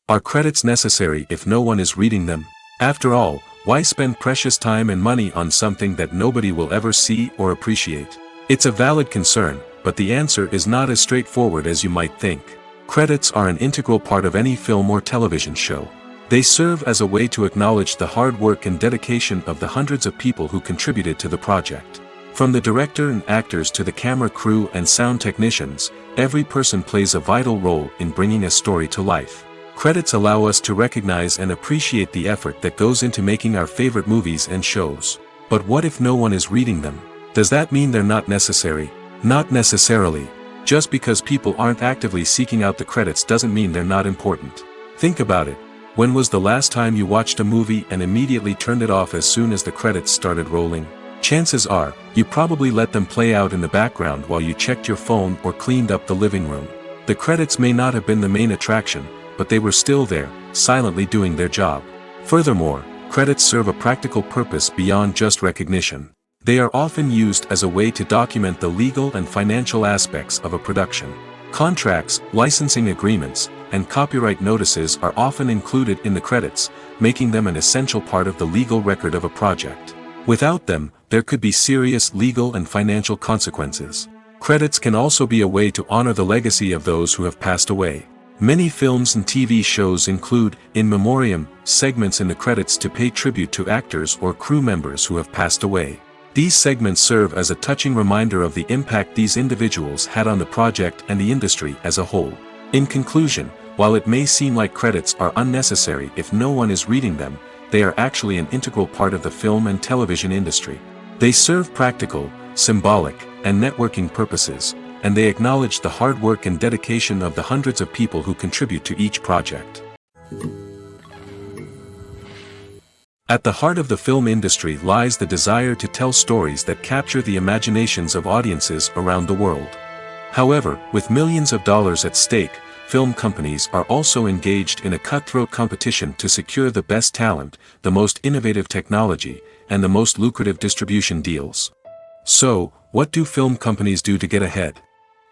Speaker 1: Are credits necessary if no one is reading them? After all, why spend precious time and money on something that nobody will ever see or appreciate? It's a valid concern, but the answer is not as straightforward as you might think. Credits are an integral part of any film or television show. They serve as a way to acknowledge the hard work and dedication of the hundreds of people who contributed to the project. From the director and actors to the camera crew and sound technicians, every person plays a vital role in bringing a story to life. Credits allow us to recognize and appreciate the effort that goes into making our favorite movies and shows. But what if no one is reading them? Does that mean they're not necessary? Not necessarily. Just because people aren't actively seeking out the credits doesn't mean they're not important. Think about it. When was the last time you watched a movie and immediately turned it off as soon as the credits started rolling? Chances are, you probably let them play out in the background while you checked your phone or cleaned up the living room. The credits may not have been the main attraction, but they were still there, silently doing their job. Furthermore, credits serve a practical purpose beyond just recognition. They are often used as a way to document the legal and financial aspects of a production. Contracts, licensing agreements, and copyright notices are often included in the credits, making them an essential part of the legal record of a project. Without them, there could be serious legal and financial consequences. Credits can also be a way to honor the legacy of those who have passed away. Many films and TV shows include, in memoriam, segments in the credits to pay tribute to actors or crew members who have passed away. These segments serve as a touching reminder of the impact these individuals had on the project and the industry as a whole. In conclusion, while it may seem like credits are unnecessary if no one is reading them, they are actually an integral part of the film and television industry. They serve practical, symbolic, and networking purposes, and they acknowledge the hard work and dedication of the hundreds of people who contribute to each project. At the heart of the film industry lies the desire to tell stories that capture the imaginations of audiences around the world. However, with millions of dollars at stake, film companies are also engaged in a cutthroat competition to secure the best talent, the most innovative technology, and the most lucrative distribution deals. So, what do film companies do to get ahead?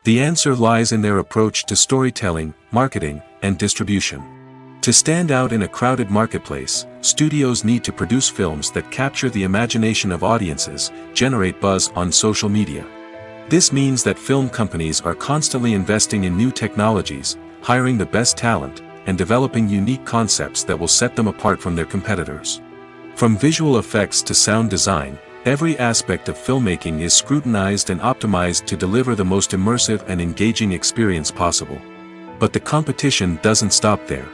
Speaker 1: The answer lies in their approach to storytelling, marketing, and distribution. To stand out in a crowded marketplace, studios need to produce films that capture the imagination of audiences, generate buzz on social media. This means that film companies are constantly investing in new technologies, hiring the best talent, and developing unique concepts that will set them apart from their competitors. From visual effects to sound design, every aspect of filmmaking is scrutinized and optimized to deliver the most immersive and engaging experience possible. But the competition doesn't stop there.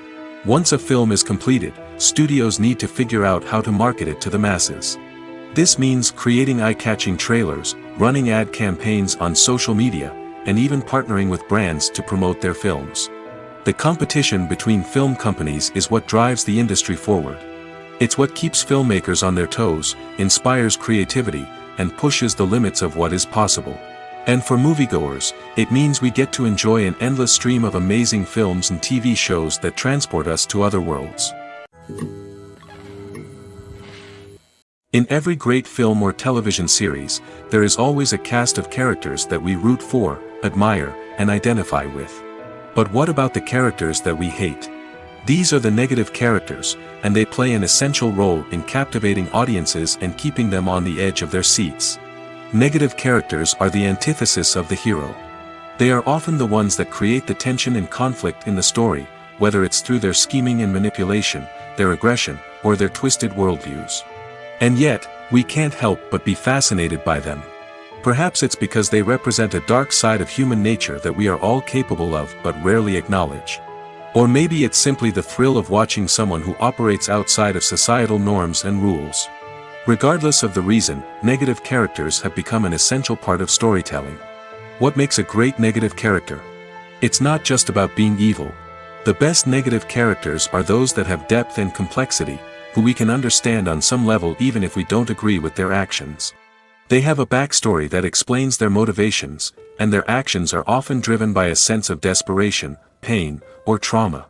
Speaker 1: Once a film is completed, studios need to figure out how to market it to the masses. This means creating eye-catching trailers, running ad campaigns on social media, and even partnering with brands to promote their films. The competition between film companies is what drives the industry forward. It's what keeps filmmakers on their toes, inspires creativity, and pushes the limits of what is possible. And for moviegoers, it means we get to enjoy an endless stream of amazing films and TV shows that transport us to other worlds. In every great film or television series, there is always a cast of characters that we root for, admire, and identify with. But what about the characters that we hate? These are the negative characters, and they play an essential role in captivating audiences and keeping them on the edge of their seats. Negative characters are the antithesis of the hero. They are often the ones that create the tension and conflict in the story, whether it's through their scheming and manipulation, their aggression, or their twisted worldviews. And yet, we can't help but be fascinated by them. Perhaps it's because they represent a dark side of human nature that we are all capable of but rarely acknowledge. Or maybe it's simply the thrill of watching someone who operates outside of societal norms and rules. Regardless of the reason, negative characters have become an essential part of storytelling. What makes a great negative character? It's not just about being evil. The best negative characters are those that have depth and complexity, who we can understand on some level even if we don't agree with their actions. They have a backstory that explains their motivations, and their actions are often driven by a sense of desperation, pain, or trauma.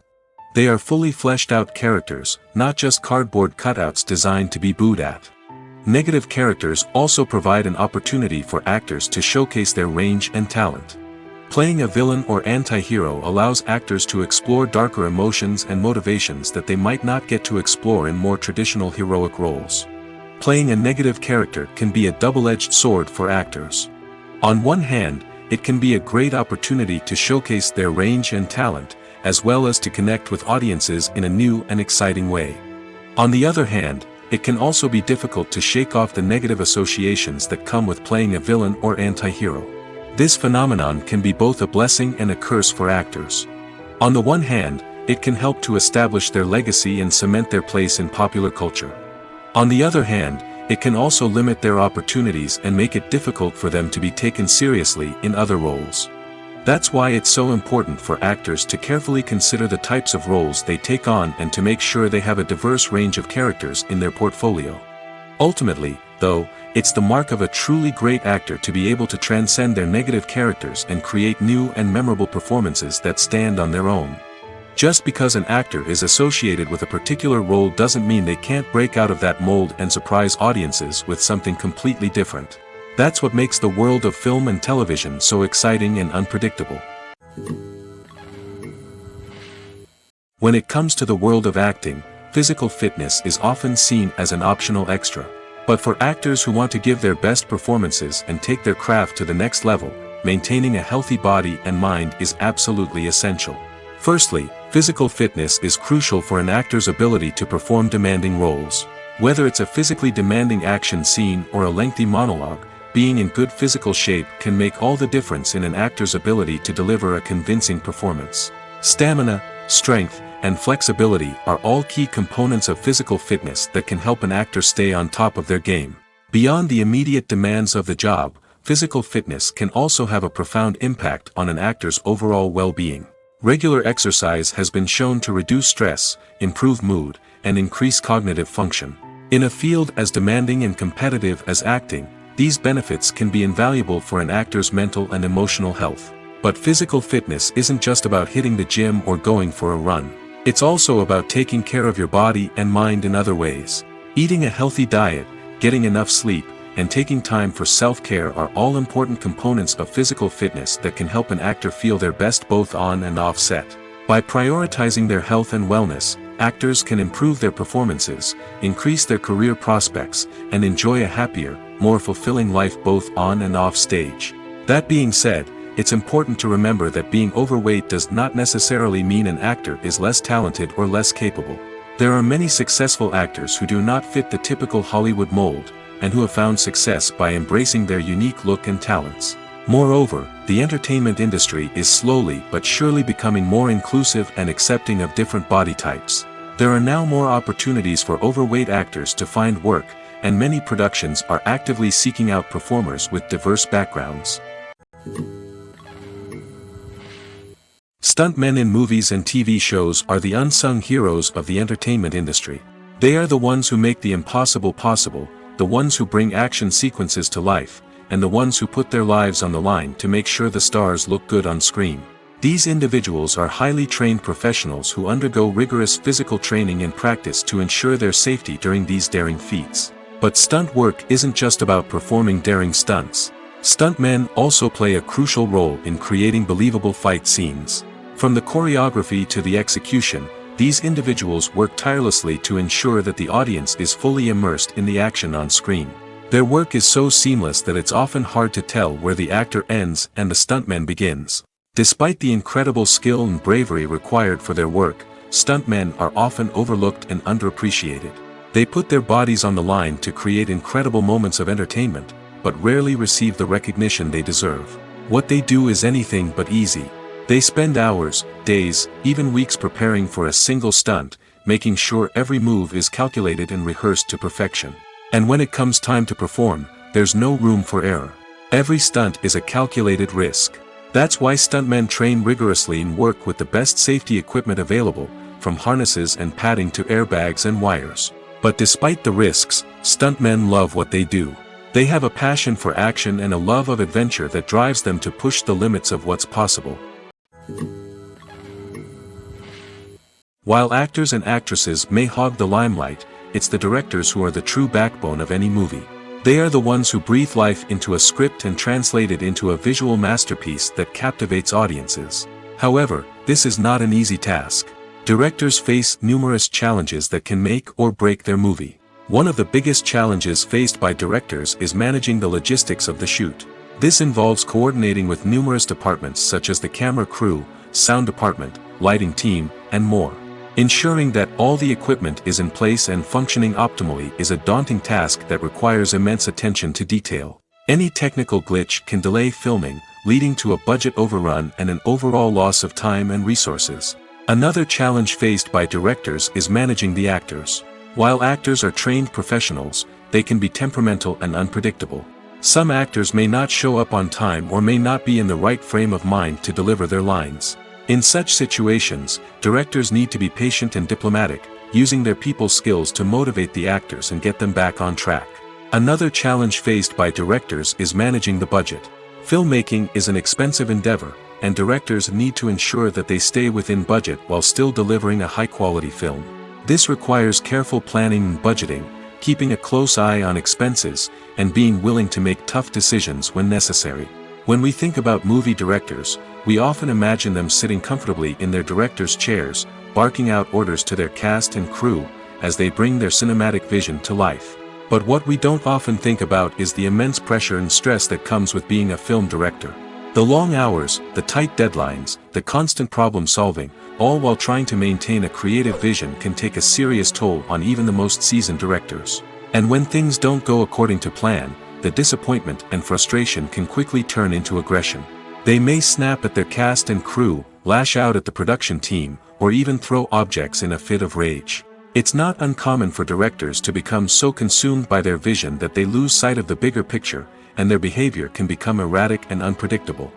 Speaker 1: They are fully fleshed out characters, not just cardboard cutouts designed to be booed at. Negative characters also provide an opportunity for actors to showcase their range and talent. Playing a villain or anti-hero allows actors to explore darker emotions and motivations that they might not get to explore in more traditional heroic roles. Playing a negative character can be a double-edged sword for actors. On one hand, it can be a great opportunity to showcase their range and talent, as well as to connect with audiences in a new and exciting way. On the other hand, it can also be difficult to shake off the negative associations that come with playing a villain or anti-hero. This phenomenon can be both a blessing and a curse for actors. On the one hand, it can help to establish their legacy and cement their place in popular culture. On the other hand, it can also limit their opportunities and make it difficult for them to be taken seriously in other roles. That's why it's so important for actors to carefully consider the types of roles they take on and to make sure they have a diverse range of characters in their portfolio. Ultimately, though, it's the mark of a truly great actor to be able to transcend their negative characters and create new and memorable performances that stand on their own. Just because an actor is associated with a particular role doesn't mean they can't break out of that mold and surprise audiences with something completely different. That's what makes the world of film and television so exciting and unpredictable. When it comes to the world of acting, physical fitness is often seen as an optional extra. But for actors who want to give their best performances and take their craft to the next level, maintaining a healthy body and mind is absolutely essential. Firstly, physical fitness is crucial for an actor's ability to perform demanding roles. Whether it's a physically demanding action scene or a lengthy monologue, being in good physical shape can make all the difference in an actor's ability to deliver a convincing performance. Stamina, strength, and flexibility are all key components of physical fitness that can help an actor stay on top of their game. Beyond the immediate demands of the job, physical fitness can also have a profound impact on an actor's overall well-being. Regular exercise has been shown to reduce stress, improve mood, and increase cognitive function. In a field as demanding and competitive as acting, these benefits can be invaluable for an actor's mental and emotional health. But physical fitness isn't just about hitting the gym or going for a run. It's also about taking care of your body and mind in other ways. Eating a healthy diet, getting enough sleep, and taking time for self-care are all important components of physical fitness that can help an actor feel their best both on and off set. By prioritizing their health and wellness, actors can improve their performances, increase their career prospects, and enjoy a happier, more fulfilling life both on and off stage. That being said, it's important to remember that being overweight does not necessarily mean an actor is less talented or less capable. There are many successful actors who do not fit the typical Hollywood mold, and who have found success by embracing their unique look and talents. Moreover, the entertainment industry is slowly but surely becoming more inclusive and accepting of different body types. There are now more opportunities for overweight actors to find work, and many productions are actively seeking out performers with diverse backgrounds. Stuntmen in movies and TV shows are the unsung heroes of the entertainment industry. They are the ones who make the impossible possible, the ones who bring action sequences to life, and the ones who put their lives on the line to make sure the stars look good on screen. These individuals are highly trained professionals who undergo rigorous physical training and practice to ensure their safety during these daring feats. But stunt work isn't just about performing daring stunts. Stuntmen also play a crucial role in creating believable fight scenes. From the choreography to the execution, these individuals work tirelessly to ensure that the audience is fully immersed in the action on screen. Their work is so seamless that it's often hard to tell where the actor ends and the stuntman begins. Despite the incredible skill and bravery required for their work, stuntmen are often overlooked and underappreciated. They put their bodies on the line to create incredible moments of entertainment, but rarely receive the recognition they deserve. What they do is anything but easy. They spend hours, days, even weeks preparing for a single stunt, making sure every move is calculated and rehearsed to perfection. And when it comes time to perform, there's no room for error. Every stunt is a calculated risk. That's why stuntmen train rigorously and work with the best safety equipment available, from harnesses and padding to airbags and wires. But despite the risks, stuntmen love what they do. They have a passion for action and a love of adventure that drives them to push the limits of what's possible. While actors and actresses may hog the limelight, it's the directors who are the true backbone of any movie. They are the ones who breathe life into a script and translate it into a visual masterpiece that captivates audiences. However, this is not an easy task. Directors face numerous challenges that can make or break their movie. One of the biggest challenges faced by directors is managing the logistics of the shoot. This involves coordinating with numerous departments such as the camera crew, sound department, lighting team, and more. Ensuring that all the equipment is in place and functioning optimally is a daunting task that requires immense attention to detail. Any technical glitch can delay filming, leading to a budget overrun and an overall loss of time and resources. Another challenge faced by directors is managing the actors. While actors are trained professionals, they can be temperamental and unpredictable. Some actors may not show up on time or may not be in the right frame of mind to deliver their lines. In such situations, directors need to be patient and diplomatic, using their people skills to motivate the actors and get them back on track. Another challenge faced by directors is managing the budget. Filmmaking is an expensive endeavor, and directors need to ensure that they stay within budget while still delivering a high-quality film. This requires careful planning and budgeting, keeping a close eye on expenses, and being willing to make tough decisions when necessary. When we think about movie directors, we often imagine them sitting comfortably in their director's chairs, barking out orders to their cast and crew, as they bring their cinematic vision to life. But what we don't often think about is the immense pressure and stress that comes with being a film director. The long hours, the tight deadlines, the constant problem solving, all while trying to maintain a creative vision can take a serious toll on even the most seasoned directors. And when things don't go according to plan, the disappointment and frustration can quickly turn into aggression. They may snap at their cast and crew, lash out at the production team, or even throw objects in a fit of rage. It's not uncommon for directors to become so consumed by their vision that they lose sight of the bigger picture, and their behavior can become erratic and unpredictable.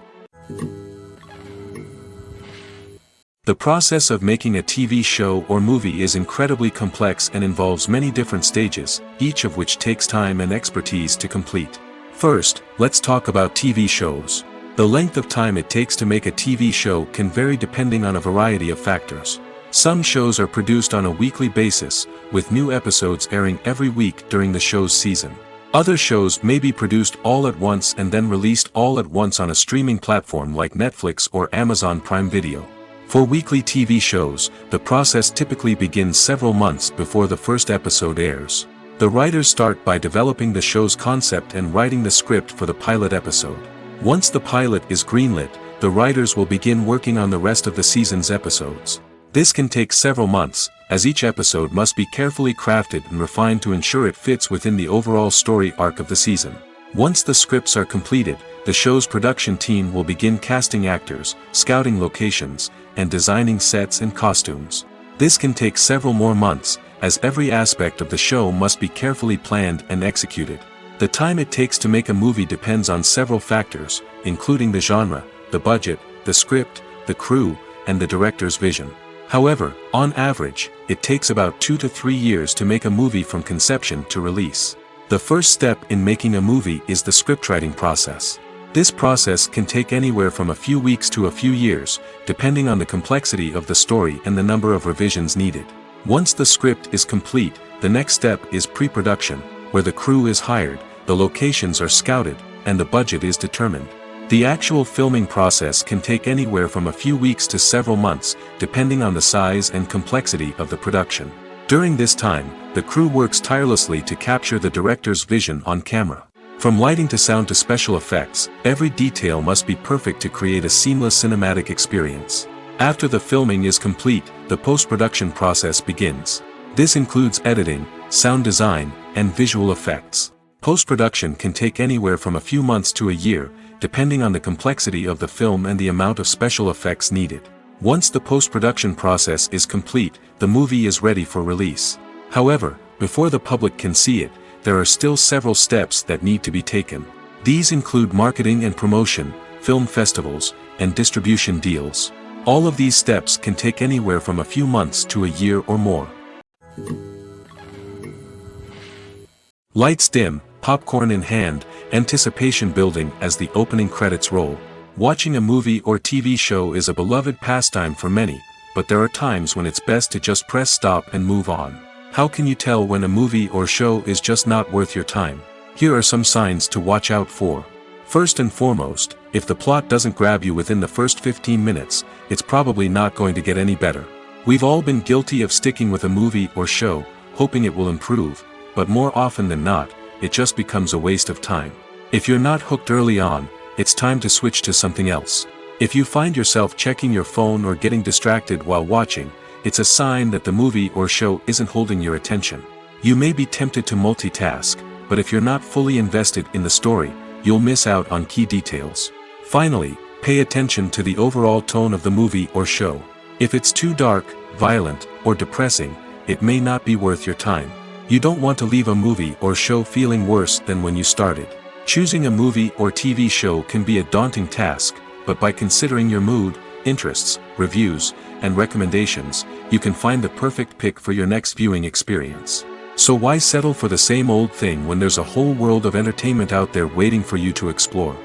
Speaker 1: The process of making a TV show or movie is incredibly complex and involves many different stages, each of which takes time and expertise to complete. First, let's talk about TV shows. The length of time it takes to make a TV show can vary depending on a variety of factors. Some shows are produced on a weekly basis, with new episodes airing every week during the show's season. Other shows may be produced all at once and then released all at once on a streaming platform like Netflix or Amazon Prime Video. For weekly TV shows, the process typically begins several months before the first episode airs. The writers start by developing the show's concept and writing the script for the pilot episode. Once the pilot is greenlit, the writers will begin working on the rest of the season's episodes. This can take several months, as each episode must be carefully crafted and refined to ensure it fits within the overall story arc of the season. Once the scripts are completed, the show's production team will begin casting actors, scouting locations, and designing sets and costumes. This can take several more months, as every aspect of the show must be carefully planned and executed. The time it takes to make a movie depends on several factors, including the genre, the budget, the script, the crew, and the director's vision. However, on average, it takes about 2 to 3 years to make a movie from conception to release. The first step in making a movie is the scriptwriting process. This process can take anywhere from a few weeks to a few years, depending on the complexity of the story and the number of revisions needed. Once the script is complete, the next step is pre-production, where the crew is hired, the locations are scouted, and the budget is determined. The actual filming process can take anywhere from a few weeks to several months, depending on the size and complexity of the production. During this time, the crew works tirelessly to capture the director's vision on camera. From lighting to sound to special effects, every detail must be perfect to create a seamless cinematic experience. After the filming is complete, the post-production process begins. This includes editing, sound design, and visual effects. Post-production can take anywhere from a few months to a year, depending on the complexity of the film and the amount of special effects needed. Once the post-production process is complete, the movie is ready for release. However, before the public can see it, there are still several steps that need to be taken. These include marketing and promotion, film festivals, and distribution deals. All of these steps can take anywhere from a few months to a year or more. Lights dim, popcorn in hand, anticipation building as the opening credits roll. Watching a movie or TV show is a beloved pastime for many, but there are times when it's best to just press stop and move on. How can you tell when a movie or show is just not worth your time? Here are some signs to watch out for. First and foremost, if the plot doesn't grab you within the first 15 minutes, it's probably not going to get any better. We've all been guilty of sticking with a movie or show, hoping it will improve, but more often than not, it just becomes a waste of time. If you're not hooked early on, it's time to switch to something else. If you find yourself checking your phone or getting distracted while watching, it's a sign that the movie or show isn't holding your attention. You may be tempted to multitask, but if you're not fully invested in the story, you'll miss out on key details. Finally, pay attention to the overall tone of the movie or show. If it's too dark, violent, or depressing, it may not be worth your time. You don't want to leave a movie or show feeling worse than when you started. Choosing a movie or TV show can be a daunting task, but by considering your mood, interests, reviews, and recommendations, you can find the perfect pick for your next viewing experience. So why settle for the same old thing when there's a whole world of entertainment out there waiting for you to explore?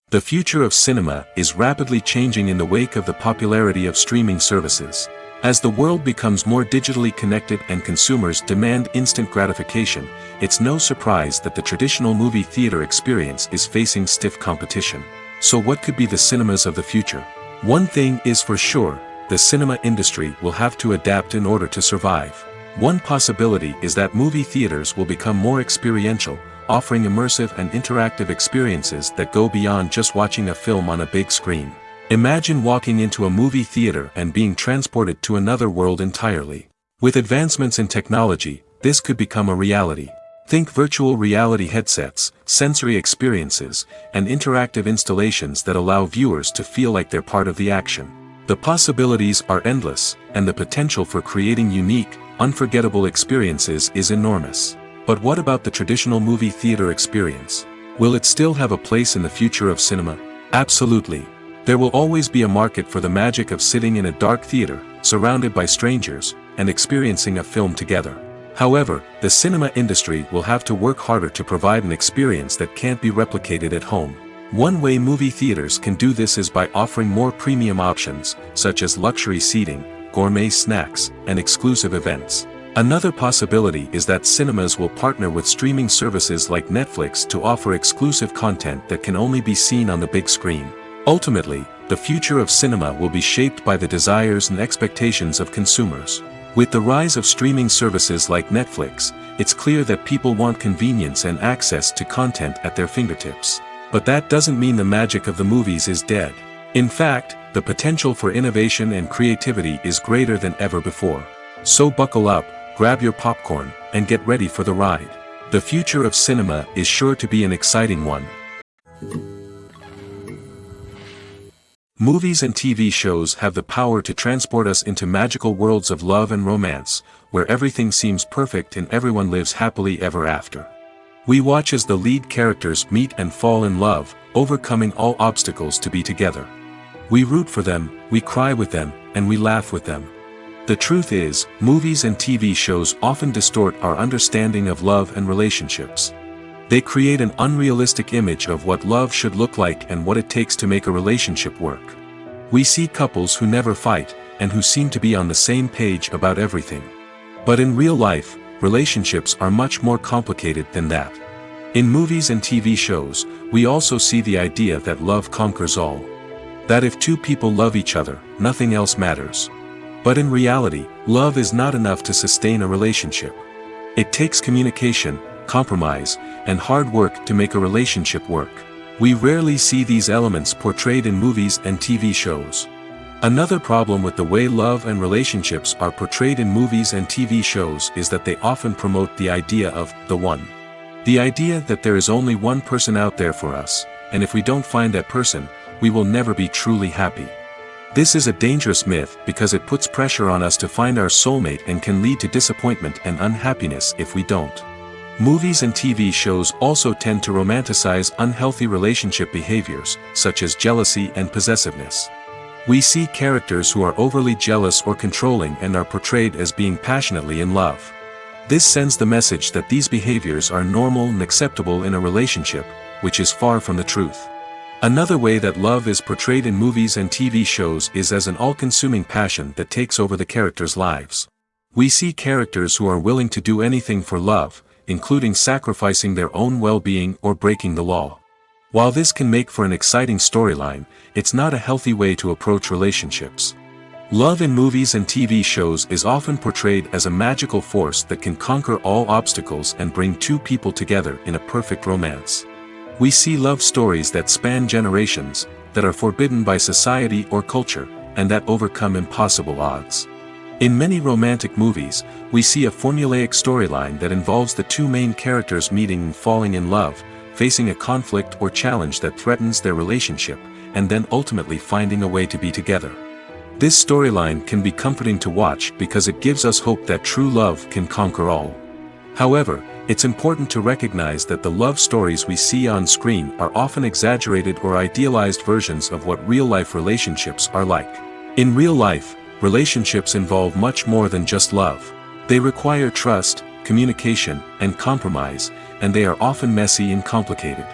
Speaker 1: The future of cinema is rapidly changing in the wake of the popularity of streaming services. As the world becomes more digitally connected and consumers demand instant gratification, it's no surprise that the traditional movie theater experience is facing stiff competition. So what could be the cinemas of the future? One thing is for sure, the cinema industry will have to adapt in order to survive. One possibility is that movie theaters will become more experiential, offering immersive and interactive experiences that go beyond just watching a film on a big screen. Imagine walking into a movie theater and being transported to another world entirely. With advancements in technology, this could become a reality. Think virtual reality headsets, sensory experiences, and interactive installations that allow viewers to feel like they're part of the action. The possibilities are endless, and the potential for creating unique, unforgettable experiences is enormous. But what about the traditional movie theater experience? Will it still have a place in the future of cinema? Absolutely. There will always be a market for the magic of sitting in a dark theater, surrounded by strangers, and experiencing a film together. However, the cinema industry will have to work harder to provide an experience that can't be replicated at home. One way movie theaters can do this is by offering more premium options, such as luxury seating, gourmet snacks, and exclusive events. Another possibility is that cinemas will partner with streaming services like Netflix to offer exclusive content that can only be seen on the big screen. Ultimately, the future of cinema will be shaped by the desires and expectations of consumers. With the rise of streaming services like Netflix, it's clear that people want convenience and access to content at their fingertips. But that doesn't mean the magic of the movies is dead. In fact, the potential for innovation and creativity is greater than ever before. So buckle up, grab your popcorn, and get ready for the ride. The future of cinema is sure to be an exciting one. Movies and TV shows have the power to transport us into magical worlds of love and romance, where everything seems perfect and everyone lives happily ever after. We watch as the lead characters meet and fall in love, overcoming all obstacles to be together. We root for them, we cry with them, and we laugh with them. The truth is, movies and TV shows often distort our understanding of love and relationships. They create an unrealistic image of what love should look like and what it takes to make a relationship work. We see couples who never fight, and who seem to be on the same page about everything. But in real life, relationships are much more complicated than that. In movies and TV shows, we also see the idea that love conquers all. That if two people love each other, nothing else matters. But in reality, love is not enough to sustain a relationship. It takes communication, compromise, and hard work to make a relationship work. We rarely see these elements portrayed in movies and TV shows. Another problem with the way love and relationships are portrayed in movies and TV shows is that they often promote the idea of the one. The idea that there is only one person out there for us, and if we don't find that person, we will never be truly happy. This is a dangerous myth because it puts pressure on us to find our soulmate and can lead to disappointment and unhappiness if we don't. Movies and TV shows also tend to romanticize unhealthy relationship behaviors, such as jealousy and possessiveness. We see characters who are overly jealous or controlling and are portrayed as being passionately in love. This sends the message that these behaviors are normal and acceptable in a relationship, which is far from the truth. Another way that love is portrayed in movies and TV shows is as an all-consuming passion that takes over the characters' lives. We see characters who are willing to do anything for love, including sacrificing their own well-being or breaking the law. While this can make for an exciting storyline, it's not a healthy way to approach relationships. Love in movies and TV shows is often portrayed as a magical force that can conquer all obstacles and bring two people together in a perfect romance. We see love stories that span generations, that are forbidden by society or culture, and that overcome impossible odds. In many romantic movies, we see a formulaic storyline that involves the two main characters meeting and falling in love, facing a conflict or challenge that threatens their relationship, and then ultimately finding a way to be together. This storyline can be comforting to watch because it gives us hope that true love can conquer all. However, it's important to recognize that the love stories we see on screen are often exaggerated or idealized versions of what real-life relationships are like. In real life, relationships involve much more than just love. They require trust, communication, and compromise, and they are often messy and complicated.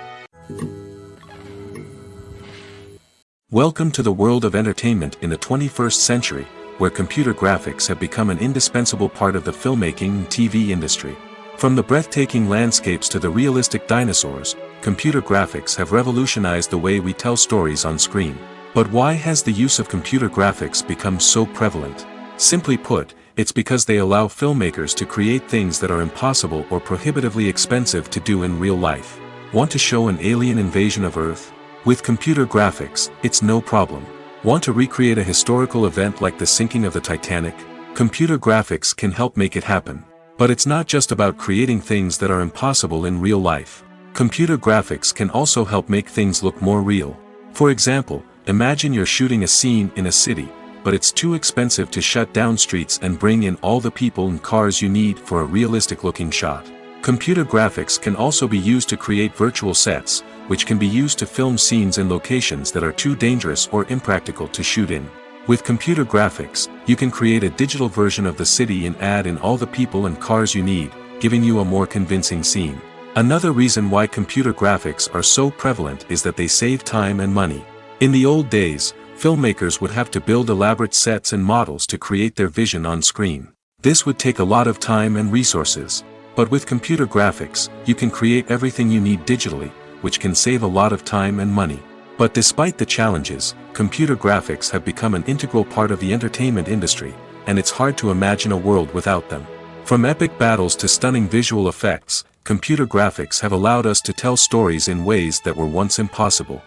Speaker 1: Welcome to the world of entertainment in the 21st century, where computer graphics have become an indispensable part of the filmmaking and TV industry. From the breathtaking landscapes to the realistic dinosaurs, computer graphics have revolutionized the way we tell stories on screen. But why has the use of computer graphics become so prevalent? Simply put, it's because they allow filmmakers to create things that are impossible or prohibitively expensive to do in real life. Want to show an alien invasion of Earth? With computer graphics, it's no problem. Want to recreate a historical event like the sinking of the Titanic? Computer graphics can help make it happen. But it's not just about creating things that are impossible in real life. Computer graphics can also help make things look more real. For example, imagine you're shooting a scene in a city, but it's too expensive to shut down streets and bring in all the people and cars you need for a realistic-looking shot. Computer graphics can also be used to create virtual sets, which can be used to film scenes in locations that are too dangerous or impractical to shoot in. With computer graphics, you can create a digital version of the city and add in all the people and cars you need, giving you a more convincing scene. Another reason why computer graphics are so prevalent is that they save time and money. In the old days, filmmakers would have to build elaborate sets and models to create their vision on screen. This would take a lot of time and resources. But with computer graphics, you can create everything you need digitally, which can save a lot of time and money. But despite the challenges, computer graphics have become an integral part of the entertainment industry, and it's hard to imagine a world without them. From epic battles to stunning visual effects, computer graphics have allowed us to tell stories in ways that were once impossible.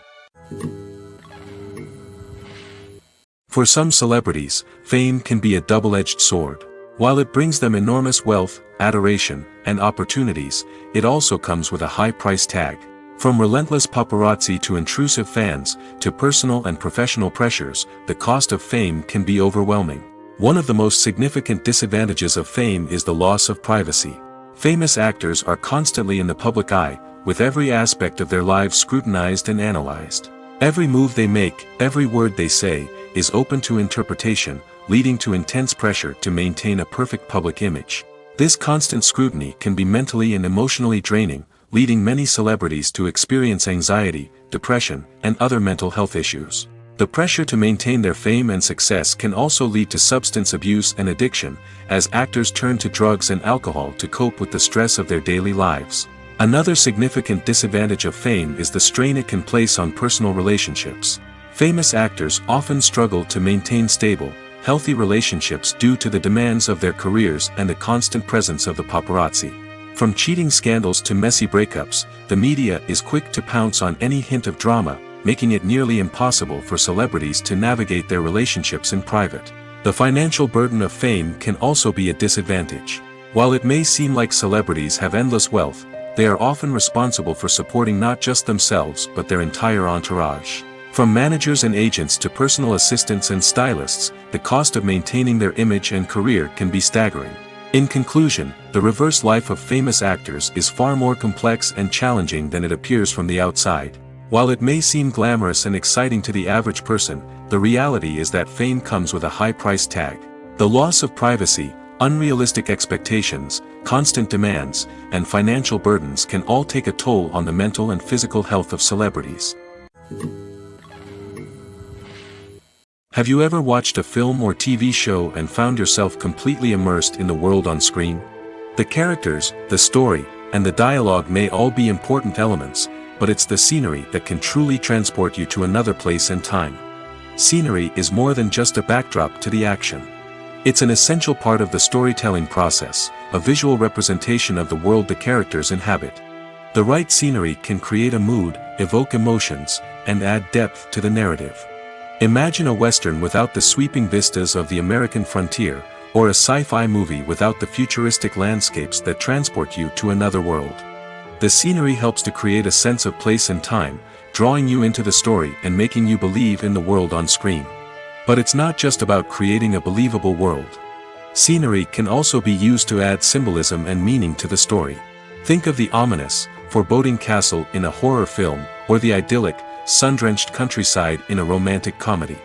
Speaker 1: For some celebrities, fame can be a double-edged sword. While it brings them enormous wealth, adoration, and opportunities, it also comes with a high price tag. From relentless paparazzi to intrusive fans, to personal and professional pressures, the cost of fame can be overwhelming. One of the most significant disadvantages of fame is the loss of privacy. Famous actors are constantly in the public eye, with every aspect of their lives scrutinized and analyzed. Every move they make, every word they say, is open to interpretation, leading to intense pressure to maintain a perfect public image. This constant scrutiny can be mentally and emotionally draining, leading many celebrities to experience anxiety, depression, and other mental health issues. The pressure to maintain their fame and success can also lead to substance abuse and addiction, as actors turn to drugs and alcohol to cope with the stress of their daily lives. Another significant disadvantage of fame is the strain it can place on personal relationships. Famous actors often struggle to maintain stable, healthy relationships due to the demands of their careers and the constant presence of the paparazzi. From cheating scandals to messy breakups, the media is quick to pounce on any hint of drama, making it nearly impossible for celebrities to navigate their relationships in private. The financial burden of fame can also be a disadvantage. While it may seem like celebrities have endless wealth, they are often responsible for supporting not just themselves but their entire entourage. From managers and agents to personal assistants and stylists, the cost of maintaining their image and career can be staggering. In conclusion, the reverse life of famous actors is far more complex and challenging than it appears from the outside. While it may seem glamorous and exciting to the average person, the reality is that fame comes with a high price tag. The loss of privacy, unrealistic expectations, constant demands, and financial burdens can all take a toll on the mental and physical health of celebrities. Have you ever watched a film or TV show and found yourself completely immersed in the world on screen? The characters, the story, and the dialogue may all be important elements, but it's the scenery that can truly transport you to another place and time. Scenery is more than just a backdrop to the action. It's an essential part of the storytelling process, a visual representation of the world the characters inhabit. The right scenery can create a mood, evoke emotions, and add depth to the narrative. Imagine a Western without the sweeping vistas of the American frontier, or a sci-fi movie without the futuristic landscapes that transport you to another world. The scenery helps to create a sense of place and time, drawing you into the story and making you believe in the world on screen. But it's not just about creating a believable world. Scenery can also be used to add symbolism and meaning to the story. Think of the ominous, foreboding castle in a horror film, or the idyllic, sun-drenched countryside in a romantic comedy.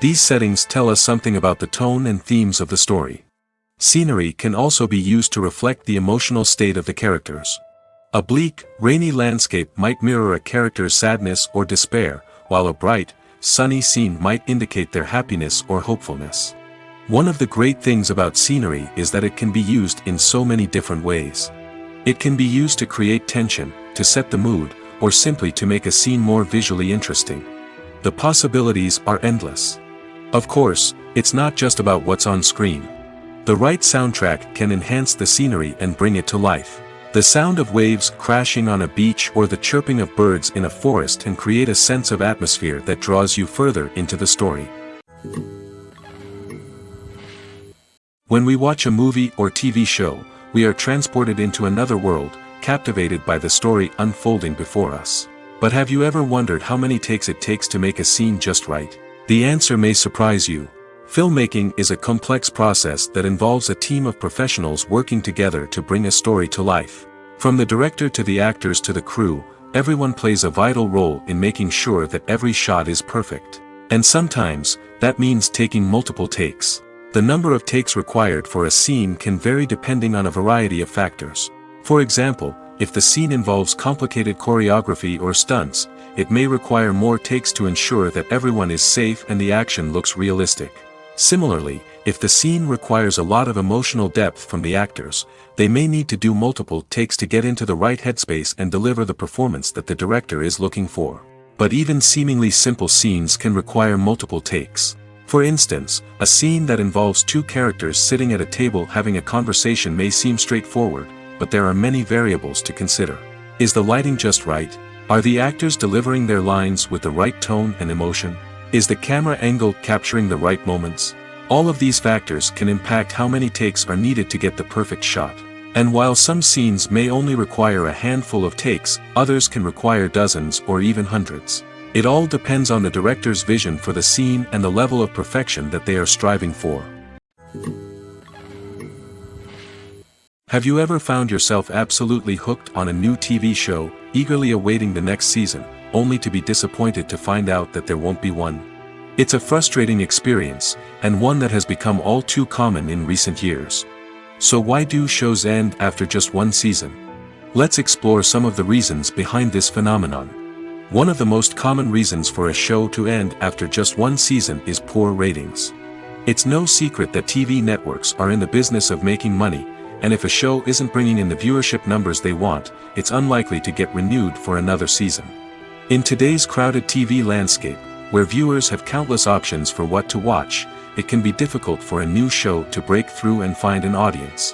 Speaker 1: These settings tell us something about the tone and themes of the story. Scenery can also be used to reflect the emotional state of the characters. A bleak, rainy landscape might mirror a character's sadness or despair, while a bright, sunny scene might indicate their happiness or hopefulness. One of the great things about scenery is that it can be used in so many different ways. It can be used to create tension, to set the mood, or simply to make a scene more visually interesting. The possibilities are endless. Of course, it's not just about what's on screen. The right soundtrack can enhance the scenery and bring it to life. The sound of waves crashing on a beach or the chirping of birds in a forest can create a sense of atmosphere that draws you further into the story. When we watch a movie or TV show, we are transported into another world, captivated by the story unfolding before us. But have you ever wondered how many takes it takes to make a scene just right? The answer may surprise you. Filmmaking is a complex process that involves a team of professionals working together to bring a story to life. From the director to the actors to the crew, everyone plays a vital role in making sure that every shot is perfect. And sometimes, that means taking multiple takes. The number of takes required for a scene can vary depending on a variety of factors. For example, if the scene involves complicated choreography or stunts, it may require more takes to ensure that everyone is safe and the action looks realistic. Similarly, if the scene requires a lot of emotional depth from the actors, they may need to do multiple takes to get into the right headspace and deliver the performance that the director is looking for. But even seemingly simple scenes can require multiple takes. For instance, a scene that involves two characters sitting at a table having a conversation may seem straightforward, but there are many variables to consider. Is the lighting just right? Are the actors delivering their lines with the right tone and emotion? Is the camera angle capturing the right moments? All of these factors can impact how many takes are needed to get the perfect shot. And while some scenes may only require a handful of takes, others can require dozens or even hundreds. It all depends on the director's vision for the scene and the level of perfection that they are striving for. Have you ever found yourself absolutely hooked on a new TV show, eagerly awaiting the next season, only to be disappointed to find out that there won't be one? It's a frustrating experience, and one that has become all too common in recent years. So why do shows end after just one season? Let's explore some of the reasons behind this phenomenon. One of the most common reasons for a show to end after just one season is poor ratings. It's no secret that TV networks are in the business of making money, and if a show isn't bringing in the viewership numbers they want, it's unlikely to get renewed for another season. In today's crowded TV landscape, where viewers have countless options for what to watch, it can be difficult for a new show to break through and find an audience.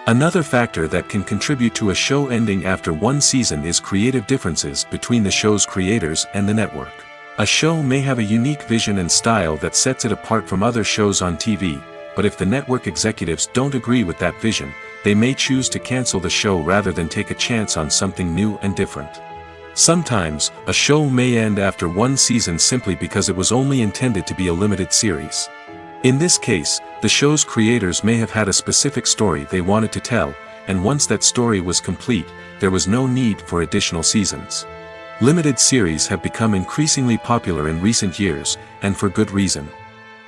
Speaker 1: Another factor that can contribute to a show ending after one season is creative differences between the show's creators and the network. A show may have a unique vision and style that sets it apart from other shows on TV, but if the network executives don't agree with that vision, they may choose to cancel the show rather than take a chance on something new and different. Sometimes, a show may end after one season simply because it was only intended to be a limited series. In this case, the show's creators may have had a specific story they wanted to tell, and once that story was complete, there was no need for additional seasons. Limited series have become increasingly popular in recent years, and for good reason.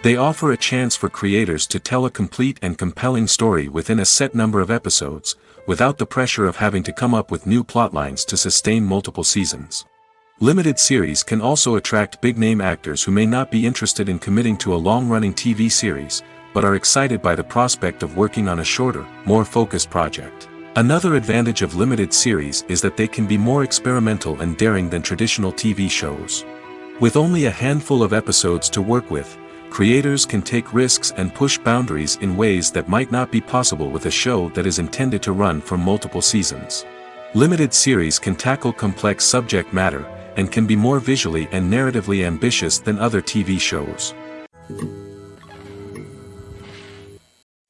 Speaker 1: They offer a chance for creators to tell a complete and compelling story within a set number of episodes, without the pressure of having to come up with new plotlines to sustain multiple seasons. Limited series can also attract big-name actors who may not be interested in committing to a long-running TV series, but are excited by the prospect of working on a shorter, more focused project. Another advantage of limited series is that they can be more experimental and daring than traditional TV shows. With only a handful of episodes to work with, creators can take risks and push boundaries in ways that might not be possible with a show that is intended to run for multiple seasons. Limited series can tackle complex subject matter, and can be more visually and narratively ambitious than other TV shows.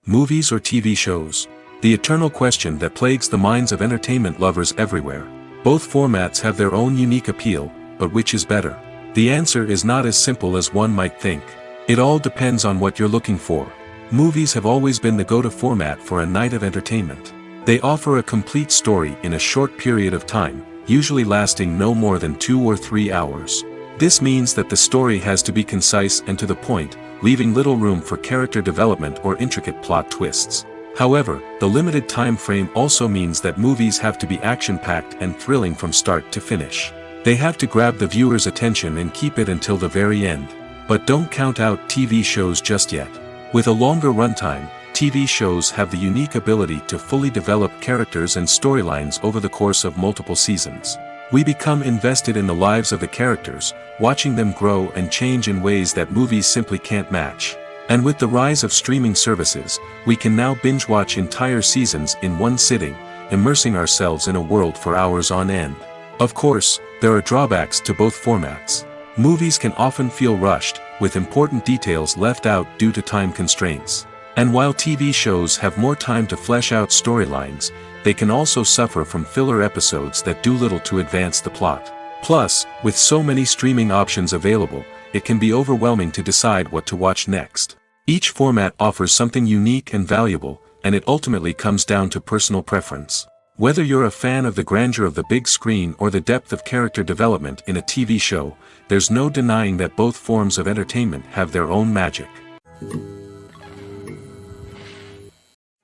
Speaker 1: Movies or TV shows? The eternal question that plagues the minds of entertainment lovers everywhere. Both formats have their own unique appeal, but which is better? The answer is not as simple as one might think. It all depends on what you're looking for. Movies have always been the go-to format for a night of entertainment. They offer a complete story in a short period of time, usually lasting no more than 2 or 3 hours. This means that the story has to be concise and to the point, leaving little room for character development or intricate plot twists. However, the limited time frame also means that movies have to be action-packed and thrilling from start to finish. They have to grab the viewer's attention and keep it until the very end. But don't count out TV shows just yet. With a longer runtime, TV shows have the unique ability to fully develop characters and storylines over the course of multiple seasons. We become invested in the lives of the characters, watching them grow and change in ways that movies simply can't match. And with the rise of streaming services, we can now binge-watch entire seasons in one sitting, immersing ourselves in a world for hours on end. Of course, there are drawbacks to both formats. Movies can often feel rushed, with important details left out due to time constraints. And while TV shows have more time to flesh out storylines, they can also suffer from filler episodes that do little to advance the plot. Plus, with so many streaming options available, it can be overwhelming to decide what to watch next. Each format offers something unique and valuable, and it ultimately comes down to personal preference. Whether you're a fan of the grandeur of the big screen or the depth of character development in a TV show, there's no denying that both forms of entertainment have their own magic.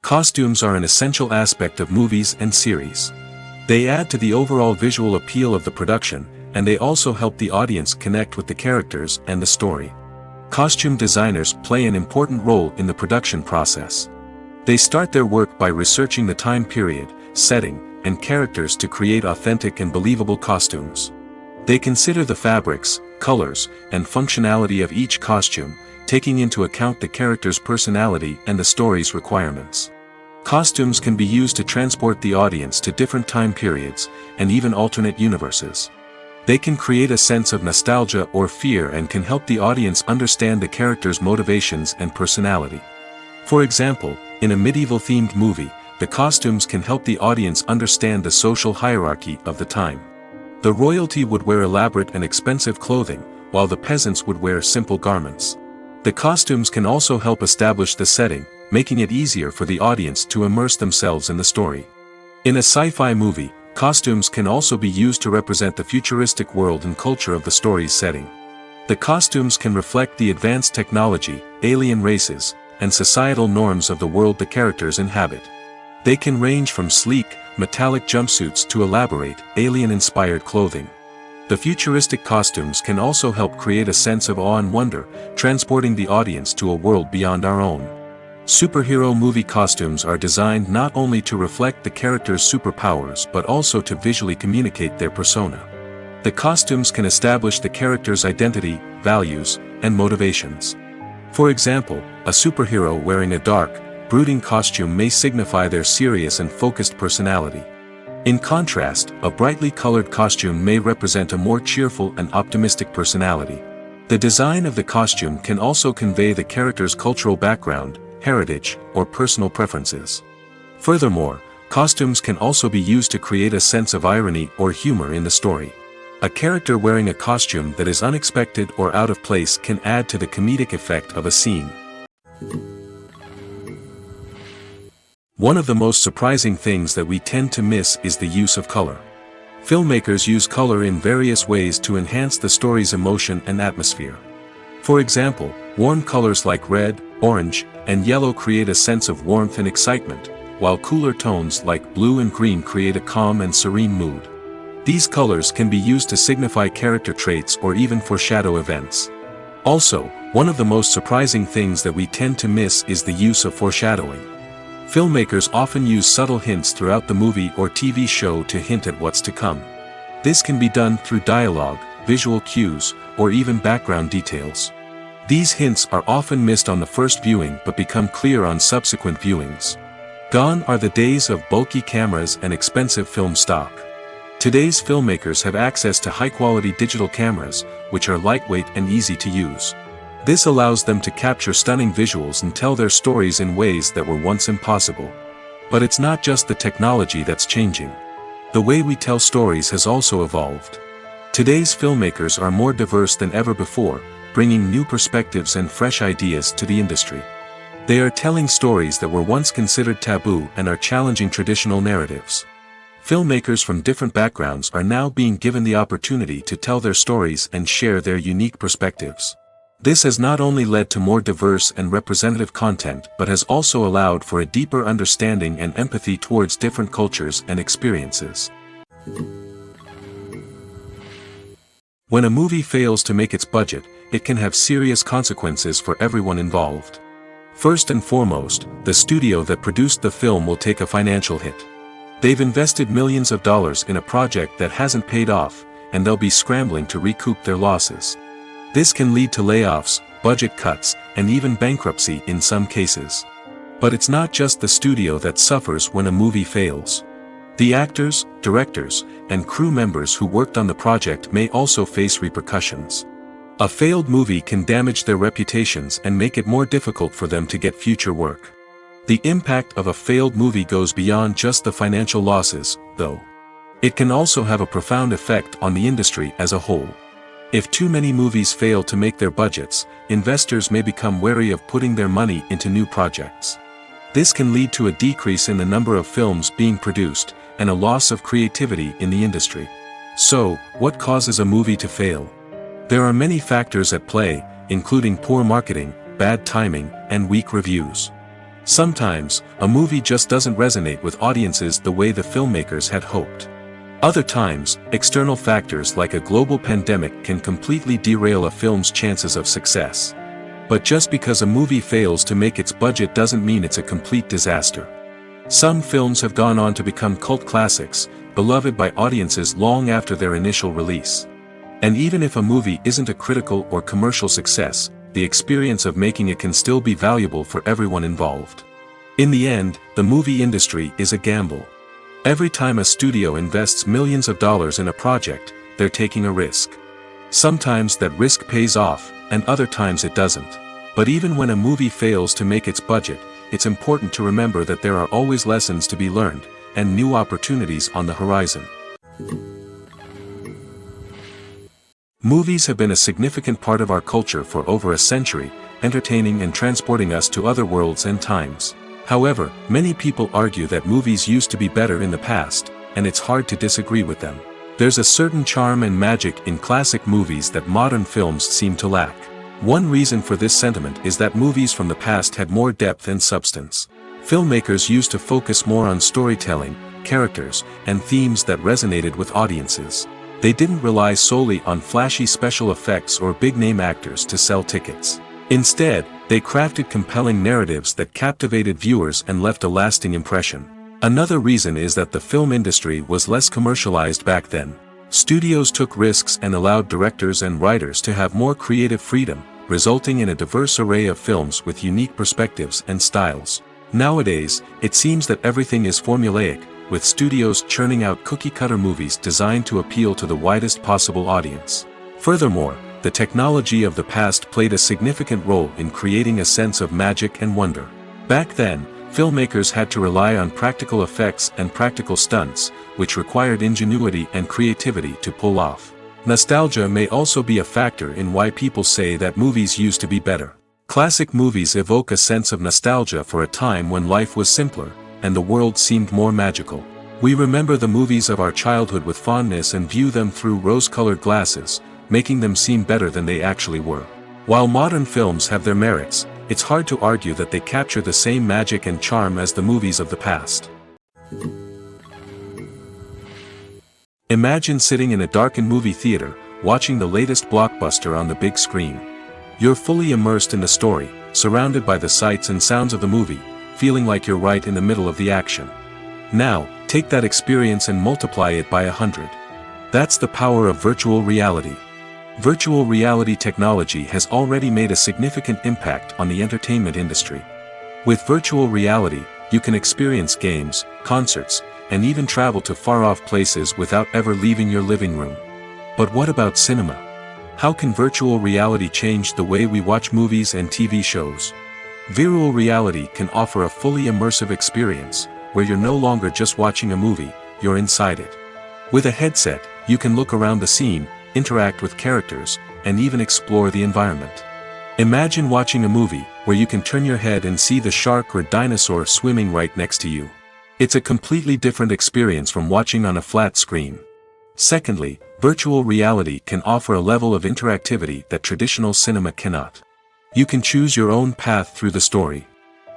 Speaker 1: Costumes are an essential aspect of movies and series. They add to the overall visual appeal of the production, and they also help the audience connect with the characters and the story. Costume designers play an important role in the production process. They start their work by researching the time period, setting, and characters to create authentic and believable costumes. They consider the fabrics, colors, and functionality of each costume, taking into account the character's personality and the story's requirements. Costumes can be used to transport the audience to different time periods, and even alternate universes. They can create a sense of nostalgia or fear and can help the audience understand the character's motivations and personality. For example, in a medieval-themed movie, the costumes can help the audience understand the social hierarchy of the time. The royalty would wear elaborate and expensive clothing, while the peasants would wear simple garments. The costumes can also help establish the setting, making it easier for the audience to immerse themselves in the story. In a sci-fi movie, costumes can also be used to represent the futuristic world and culture of the story's setting. The costumes can reflect the advanced technology, alien races, and societal norms of the world the characters inhabit. They can range from sleek, metallic jumpsuits to elaborate, alien-inspired clothing. The futuristic costumes can also help create a sense of awe and wonder, transporting the audience to a world beyond our own. Superhero movie costumes are designed not only to reflect the character's superpowers but also to visually communicate their persona. The costumes can establish the character's identity, values, and motivations. For example, a superhero wearing a dark, brooding costume may signify their serious and focused personality. In contrast, a brightly colored costume may represent a more cheerful and optimistic personality. The design of the costume can also convey the character's cultural background, heritage, or personal preferences. Furthermore, costumes can also be used to create a sense of irony or humor in the story. A character wearing a costume that is unexpected or out of place can add to the comedic effect of a scene. One of the most surprising things that we tend to miss is the use of color. Filmmakers use color in various ways to enhance the story's emotion and atmosphere. For example, warm colors like red, orange, and yellow create a sense of warmth and excitement, while cooler tones like blue and green create a calm and serene mood. These colors can be used to signify character traits or even foreshadow events. Also, one of the most surprising things that we tend to miss is the use of foreshadowing. Filmmakers often use subtle hints throughout the movie or TV show to hint at what's to come. This can be done through dialogue, visual cues, or even background details. These hints are often missed on the first viewing but become clear on subsequent viewings. Gone are the days of bulky cameras and expensive film stock. Today's filmmakers have access to high-quality digital cameras, which are lightweight and easy to use. This allows them to capture stunning visuals and tell their stories in ways that were once impossible. But it's not just the technology that's changing. The way we tell stories has also evolved. Today's filmmakers are more diverse than ever before, bringing new perspectives and fresh ideas to the industry. They are telling stories that were once considered taboo and are challenging traditional narratives. Filmmakers from different backgrounds are now being given the opportunity to tell their stories and share their unique perspectives. This has not only led to more diverse and representative content but has also allowed for a deeper understanding and empathy towards different cultures and experiences. When a movie fails to make its budget, it can have serious consequences for everyone involved. First and foremost, the studio that produced the film will take a financial hit. They've invested millions of dollars in a project that hasn't paid off, and they'll be scrambling to recoup their losses. This can lead to layoffs, budget cuts, and even bankruptcy in some cases. But it's not just the studio that suffers when a movie fails. The actors, directors, and crew members who worked on the project may also face repercussions. A failed movie can damage their reputations and make it more difficult for them to get future work. The impact of a failed movie goes beyond just the financial losses, though. It can also have a profound effect on the industry as a whole. If too many movies fail to make their budgets, investors may become wary of putting their money into new projects. This can lead to a decrease in the number of films being produced, and a loss of creativity in the industry. So, what causes a movie to fail? There are many factors at play, including poor marketing, bad timing, and weak reviews. Sometimes, a movie just doesn't resonate with audiences the way the filmmakers had hoped. Other times, external factors like a global pandemic can completely derail a film's chances of success. But just because a movie fails to make its budget doesn't mean it's a complete disaster. Some films have gone on to become cult classics, beloved by audiences long after their initial release. And even if a movie isn't a critical or commercial success, the experience of making it can still be valuable for everyone involved. In the end, the movie industry is a gamble. Every time a studio invests millions of dollars in a project, they're taking a risk. Sometimes that risk pays off, and other times it doesn't. But even when a movie fails to make its budget, it's important to remember that there are always lessons to be learned, and new opportunities on the horizon. Movies have been a significant part of our culture for over a century, entertaining and transporting us to other worlds and times. However, many people argue that movies used to be better in the past, and it's hard to disagree with them. There's a certain charm and magic in classic movies that modern films seem to lack. One reason for this sentiment is that movies from the past had more depth and substance. Filmmakers used to focus more on storytelling, characters, and themes that resonated with audiences. They didn't rely solely on flashy special effects or big-name actors to sell tickets. Instead, they crafted compelling narratives that captivated viewers and left a lasting impression. Another reason is that the film industry was less commercialized back then. Studios took risks and allowed directors and writers to have more creative freedom, resulting in a diverse array of films with unique perspectives and styles. Nowadays, it seems that everything is formulaic, with studios churning out cookie-cutter movies designed to appeal to the widest possible audience. Furthermore, the technology of the past played a significant role in creating a sense of magic and wonder. Back then, filmmakers had to rely on practical effects and practical stunts, which required ingenuity and creativity to pull off. Nostalgia may also be a factor in why people say that movies used to be better. Classic movies evoke a sense of nostalgia for a time when life was simpler, and the world seemed more magical. We remember the movies of our childhood with fondness and view them through rose-colored glasses, making them seem better than they actually were. While modern films have their merits, it's hard to argue that they capture the same magic and charm as the movies of the past. Imagine sitting in a darkened movie theater, watching the latest blockbuster on the big screen. You're fully immersed in the story, surrounded by the sights and sounds of the movie, feeling like you're right in the middle of the action. Now, take that experience and multiply it by 100. That's the power of virtual reality. Virtual reality technology has already made a significant impact on the entertainment industry. With virtual reality, you can experience games, concerts, and even travel to far-off places without ever leaving your living room. But what about cinema? How can virtual reality change the way we watch movies and TV shows? Virtual reality can offer a fully immersive experience, where you're no longer just watching a movie, you're inside it. With a headset, you can look around the scene, interact with characters, and even explore the environment. Imagine watching a movie, where you can turn your head and see the shark or dinosaur swimming right next to you. It's a completely different experience from watching on a flat screen. Secondly, virtual reality can offer a level of interactivity that traditional cinema cannot. You can choose your own path through the story.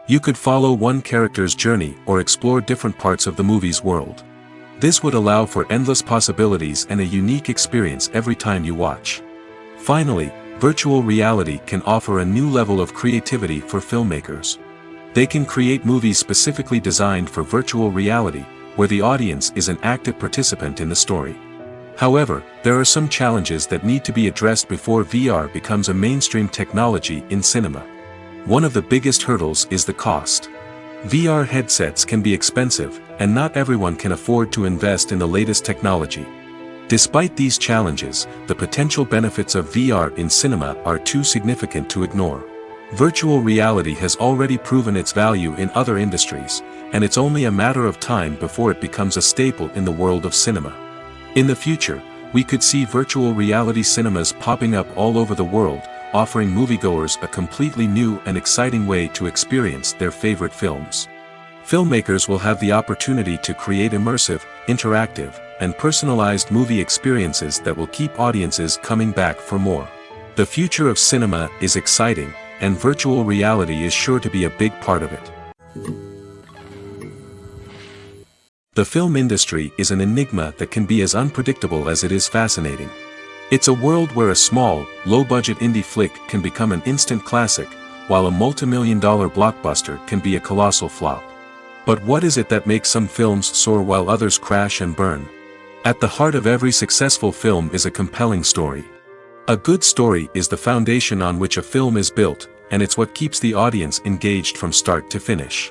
Speaker 1: You could follow one character's journey or explore different parts of the movie's world. This would allow for endless possibilities and a unique experience every time you watch. Finally, virtual reality can offer a new level of creativity for filmmakers. They can create movies specifically designed for virtual reality, where the audience is an active participant in the story. However, there are some challenges that need to be addressed before VR becomes a mainstream technology in cinema. One of the biggest hurdles is the cost. VR headsets can be expensive, and not everyone can afford to invest in the latest technology. Despite these challenges, the potential benefits of VR in cinema are too significant to ignore. Virtual reality has already proven its value in other industries, and it's only a matter of time before it becomes a staple in the world of cinema. In the future, we could see virtual reality cinemas popping up all over the world, offering moviegoers a completely new and exciting way to experience their favorite films. Filmmakers will have the opportunity to create immersive, interactive, and personalized movie experiences that will keep audiences coming back for more. The future of cinema is exciting, and virtual reality is sure to be a big part of it. The film industry is an enigma that can be as unpredictable as it is fascinating. It's a world where a small, low-budget indie flick can become an instant classic, while a multi-million-dollar blockbuster can be a colossal flop. But what is it that makes some films soar while others crash and burn? At the heart of every successful film is a compelling story. A good story is the foundation on which a film is built, and it's what keeps the audience engaged from start to finish.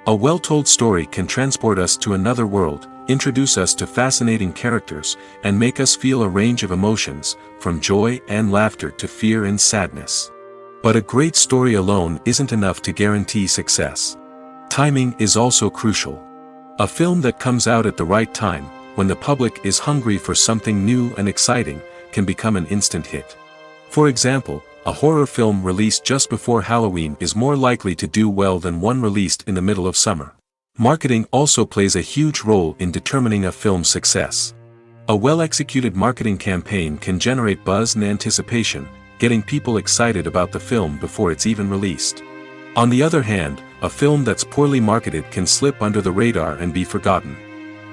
Speaker 1: A well-told story can transport us to another world, introduce us to fascinating characters, and make us feel a range of emotions, from joy and laughter to fear and sadness. But a great story alone isn't enough to guarantee success. Timing is also crucial. A film that comes out at the right time, when the public is hungry for something new and exciting, can become an instant hit. For example, a horror film released just before Halloween is more likely to do well than one released in the middle of summer. Marketing also plays a huge role in determining a film's success. A well-executed marketing campaign can generate buzz and anticipation, getting people excited about the film before it's even released. On the other hand, a film that's poorly marketed can slip under the radar and be forgotten.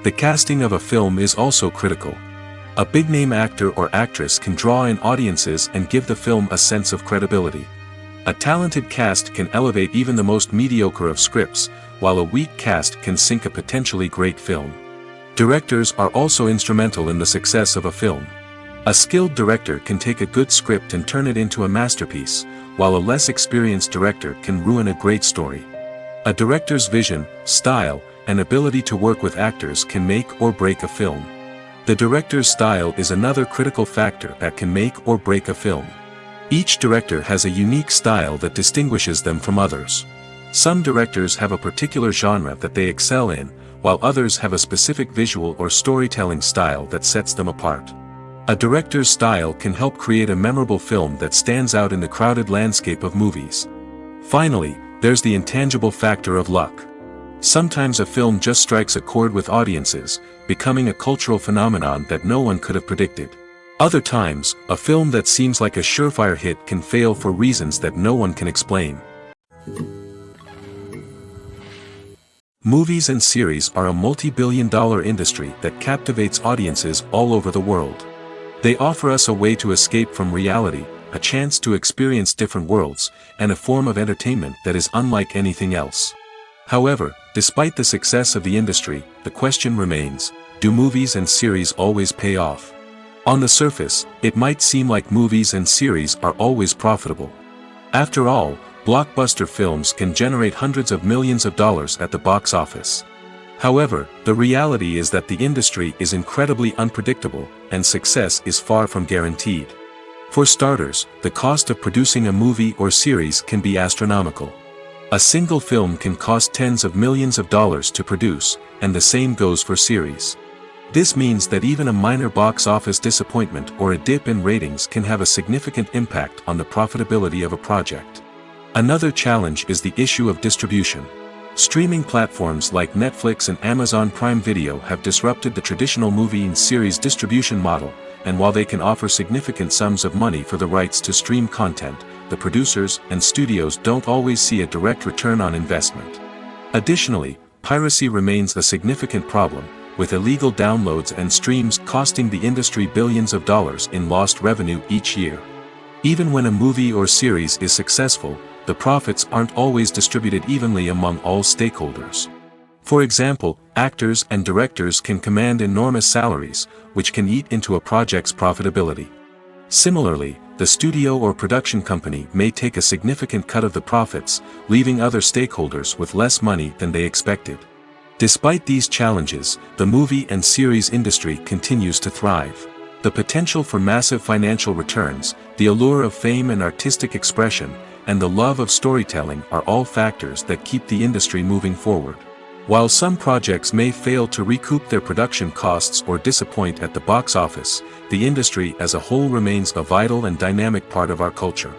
Speaker 1: The casting of a film is also critical. A big-name actor or actress can draw in audiences and give the film a sense of credibility. A talented cast can elevate even the most mediocre of scripts, while a weak cast can sink a potentially great film. Directors are also instrumental in the success of a film. A skilled director can take a good script and turn it into a masterpiece, while a less experienced director can ruin a great story. A director's vision, style, and ability to work with actors can make or break a film. The director's style is another critical factor that can make or break a film. Each director has a unique style that distinguishes them from others. Some directors have a particular genre that they excel in, while others have a specific visual or storytelling style that sets them apart. A director's style can help create a memorable film that stands out in the crowded landscape of movies. Finally, there's the intangible factor of luck. Sometimes a film just strikes a chord with audiences, becoming a cultural phenomenon that no one could have predicted. Other times, a film that seems like a surefire hit can fail for reasons that no one can explain. Movies and series are a multi-billion-dollar industry that captivates audiences all over the world. They offer us a way to escape from reality, a chance to experience different worlds, and a form of entertainment that is unlike anything else. However, despite the success of the industry, the question remains, do movies and series always pay off? On the surface, it might seem like movies and series are always profitable. After all, blockbuster films can generate hundreds of millions of dollars at the box office. However, the reality is that the industry is incredibly unpredictable, and success is far from guaranteed. For starters, the cost of producing a movie or series can be astronomical. A single film can cost tens of millions of dollars to produce, and the same goes for series. This means that even a minor box office disappointment or a dip in ratings can have a significant impact on the profitability of a project. Another challenge is the issue of distribution. Streaming platforms like Netflix and Amazon Prime Video have disrupted the traditional movie and series distribution model, and while they can offer significant sums of money for the rights to stream content, the producers and studios don't always see a direct return on investment. Additionally, piracy remains a significant problem, with illegal downloads and streams costing the industry billions of dollars in lost revenue each year. Even when a movie or series is successful, the profits aren't always distributed evenly among all stakeholders. For example, actors and directors can command enormous salaries, which can eat into a project's profitability. Similarly, the studio or production company may take a significant cut of the profits, leaving other stakeholders with less money than they expected. Despite these challenges, the movie and series industry continues to thrive. The potential for massive financial returns, the allure of fame and artistic expression, and the love of storytelling are all factors that keep the industry moving forward. While some projects may fail to recoup their production costs or disappoint at the box office, the industry as a whole remains a vital and dynamic part of our culture.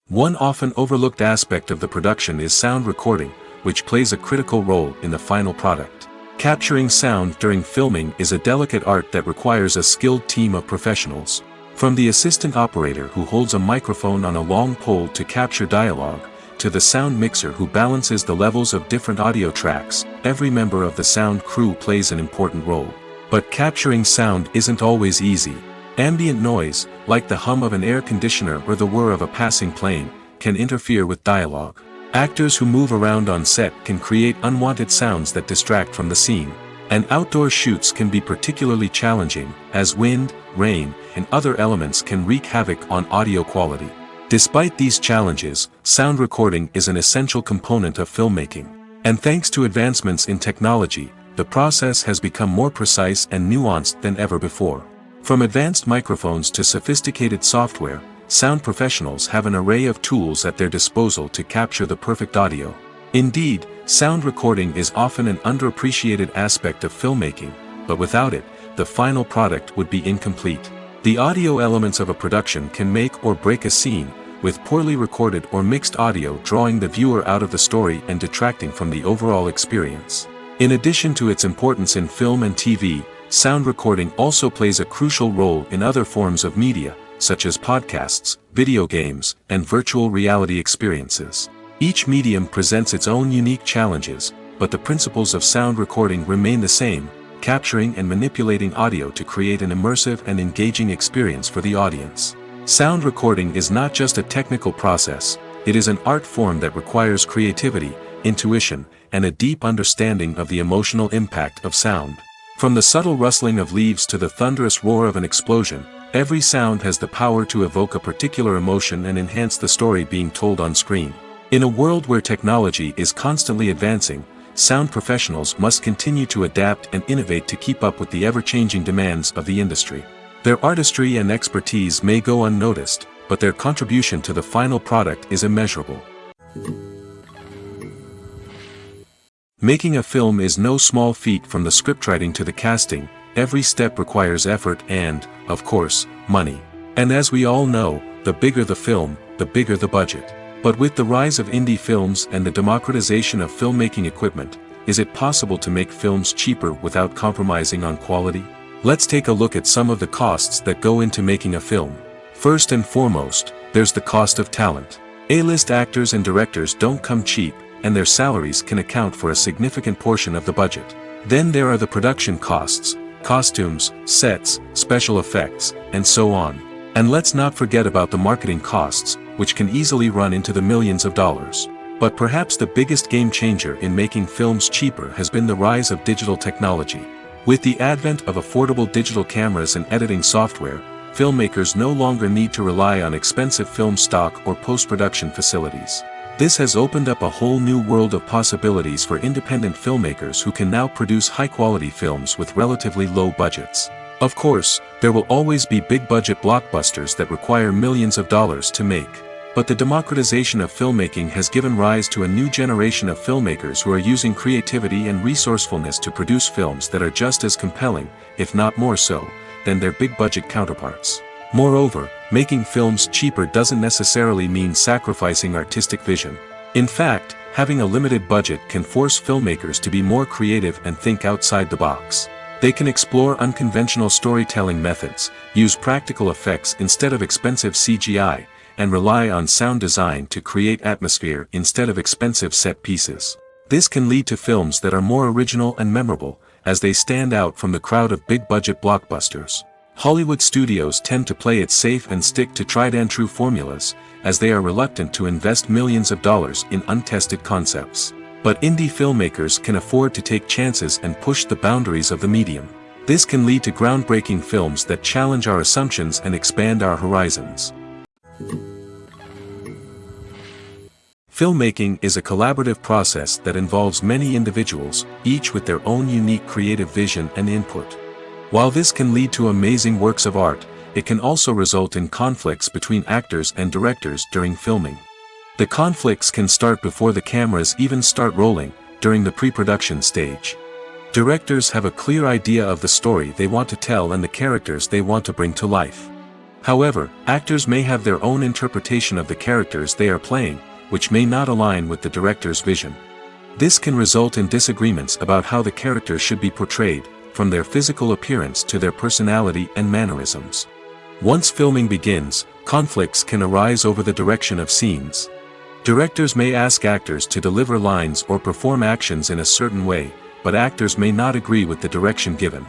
Speaker 1: One often overlooked aspect of the production is sound recording, which plays a critical role in the final product. Capturing sound during filming is a delicate art that requires a skilled team of professionals. From the assistant operator who holds a microphone on a long pole to capture dialogue, to the sound mixer who balances the levels of different audio tracks, every member of the sound crew plays an important role. But capturing sound isn't always easy. Ambient noise, like the hum of an air conditioner or the whir of a passing plane, can interfere with dialogue. Actors who move around on set can create unwanted sounds that distract from the scene. And outdoor shoots can be particularly challenging, as wind, rain, and other elements can wreak havoc on audio quality. Despite these challenges, sound recording is an essential component of filmmaking. And thanks to advancements in technology, the process has become more precise and nuanced than ever before. From advanced microphones to sophisticated software, sound professionals have an array of tools at their disposal to capture the perfect audio. Indeed, sound recording is often an underappreciated aspect of filmmaking, but without it, the final product would be incomplete. The audio elements of a production can make or break a scene, with poorly recorded or mixed audio drawing the viewer out of the story and detracting from the overall experience. In addition to its importance in film and TV, sound recording also plays a crucial role in other forms of media, such as podcasts, video games, and virtual reality experiences. Each medium presents its own unique challenges, but the principles of sound recording remain the same, capturing and manipulating audio to create an immersive and engaging experience for the audience. Sound recording is not just a technical process, it is an art form that requires creativity, intuition, and a deep understanding of the emotional impact of sound. From the subtle rustling of leaves to the thunderous roar of an explosion, every sound has the power to evoke a particular emotion and enhance the story being told on screen. In a world where technology is constantly advancing, sound professionals must continue to adapt and innovate to keep up with the ever-changing demands of the industry. Their artistry and expertise may go unnoticed, but their contribution to the final product is immeasurable. Making a film is no small feat. From the scriptwriting to the casting, every step requires effort and, of course, money. And as we all know, the bigger the film, the bigger the budget. But with the rise of indie films and the democratization of filmmaking equipment, is it possible to make films cheaper without compromising on quality? Let's take a look at some of the costs that go into making a film. First and foremost, there's the cost of talent. A-list actors and directors don't come cheap, and their salaries can account for a significant portion of the budget. Then there are the production costs, costumes, sets, special effects, and so on. And let's not forget about the marketing costs, which can easily run into the millions of dollars. But perhaps the biggest game changer in making films cheaper has been the rise of digital technology. With the advent of affordable digital cameras and editing software, filmmakers no longer need to rely on expensive film stock or post-production facilities. This has opened up a whole new world of possibilities for independent filmmakers who can now produce high-quality films with relatively low budgets. Of course, there will always be big-budget blockbusters that require millions of dollars to make. But the democratization of filmmaking has given rise to a new generation of filmmakers who are using creativity and resourcefulness to produce films that are just as compelling, if not more so, than their big-budget counterparts. Moreover, making films cheaper doesn't necessarily mean sacrificing artistic vision. In fact, having a limited budget can force filmmakers to be more creative and think outside the box. They can explore unconventional storytelling methods, use practical effects instead of expensive CGI, and rely on sound design to create atmosphere instead of expensive set pieces. This can lead to films that are more original and memorable, as they stand out from the crowd of big-budget blockbusters. Hollywood studios tend to play it safe and stick to tried-and-true formulas, as they are reluctant to invest millions of dollars in untested concepts. But indie filmmakers can afford to take chances and push the boundaries of the medium. This can lead to groundbreaking films that challenge our assumptions and expand our horizons. Filmmaking is a collaborative process that involves many individuals, each with their own unique creative vision and input. While this can lead to amazing works of art, it can also result in conflicts between actors and directors during filming. The conflicts can start before the cameras even start rolling, during the pre-production stage. Directors have a clear idea of the story they want to tell and the characters they want to bring to life. However, actors may have their own interpretation of the characters they are playing, which may not align with the director's vision. This can result in disagreements about how the characters should be portrayed, from their physical appearance to their personality and mannerisms. Once filming begins, conflicts can arise over the direction of scenes. Directors may ask actors to deliver lines or perform actions in a certain way, but actors may not agree with the direction given.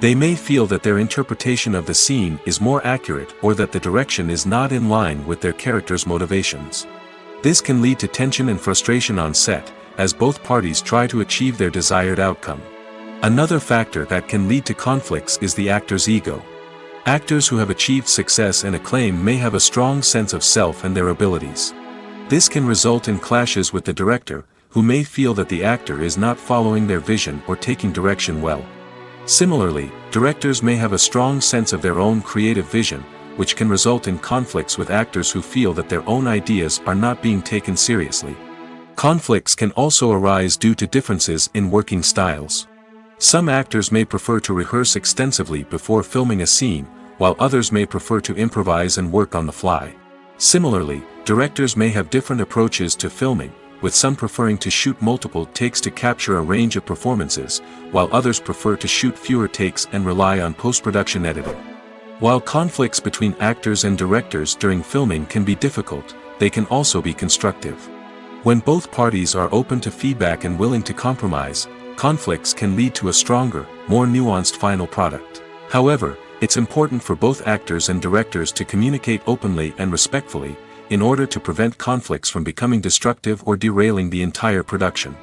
Speaker 1: They may feel that their interpretation of the scene is more accurate or that the direction is not in line with their character's motivations. This can lead to tension and frustration on set, as both parties try to achieve their desired outcome. Another factor that can lead to conflicts is the actor's ego. Actors who have achieved success and acclaim may have a strong sense of self and their abilities. This can result in clashes with the director, who may feel that the actor is not following their vision or taking direction well. Similarly, directors may have a strong sense of their own creative vision, which can result in conflicts with actors who feel that their own ideas are not being taken seriously. Conflicts can also arise due to differences in working styles. Some actors may prefer to rehearse extensively before filming a scene, while others may prefer to improvise and work on the fly. Similarly, directors may have different approaches to filming, with some preferring to shoot multiple takes to capture a range of performances, while others prefer to shoot fewer takes and rely on post-production editing. While conflicts between actors and directors during filming can be difficult, they can also be constructive. When both parties are open to feedback and willing to compromise, conflicts can lead to a stronger, more nuanced final product. However, it's important for both actors and directors to communicate openly and respectfully, in order to prevent conflicts from becoming destructive or derailing the entire production.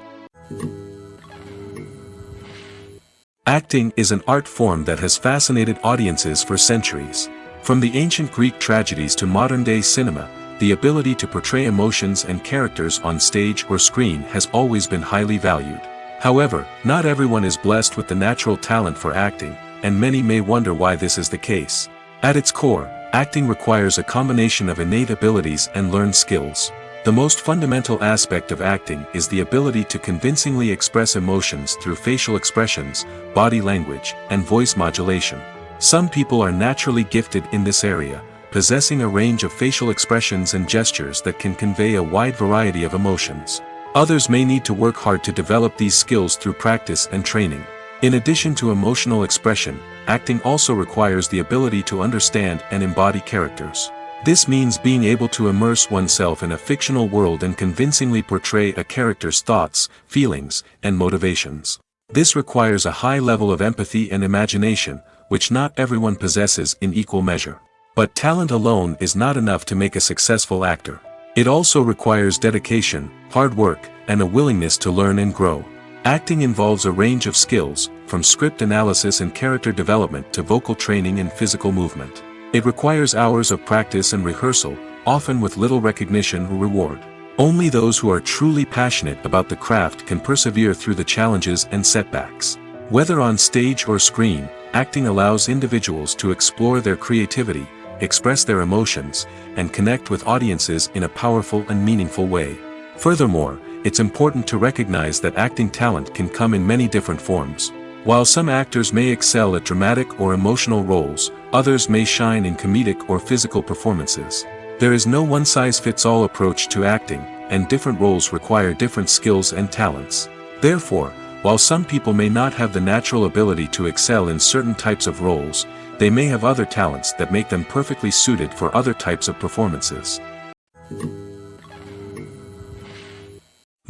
Speaker 1: Acting is an art form that has fascinated audiences for centuries. From the ancient Greek tragedies to modern-day cinema, the ability to portray emotions and characters on stage or screen has always been highly valued. However, not everyone is blessed with the natural talent for acting, and many may wonder why this is the case. At its core, acting requires a combination of innate abilities and learned skills. The most fundamental aspect of acting is the ability to convincingly express emotions through facial expressions, body language, and voice modulation. Some people are naturally gifted in this area, possessing a range of facial expressions and gestures that can convey a wide variety of emotions. Others may need to work hard to develop these skills through practice and training. In addition to emotional expression, acting also requires the ability to understand and embody characters. This means being able to immerse oneself in a fictional world and convincingly portray a character's thoughts, feelings, and motivations. This requires a high level of empathy and imagination, which not everyone possesses in equal measure. But talent alone is not enough to make a successful actor. It also requires dedication, hard work, and a willingness to learn and grow. Acting involves a range of skills, from script analysis and character development to vocal training and physical movement. It requires hours of practice and rehearsal, often with little recognition or reward. Only those who are truly passionate about the craft can persevere through the challenges and setbacks. Whether on stage or screen, acting allows individuals to explore their creativity, express their emotions, and connect with audiences in a powerful and meaningful way. Furthermore, it's important to recognize that acting talent can come in many different forms. While some actors may excel at dramatic or emotional roles, others may shine in comedic or physical performances. There is no one-size-fits-all approach to acting, and different roles require different skills and talents. Therefore, while some people may not have the natural ability to excel in certain types of roles, they may have other talents that make them perfectly suited for other types of performances.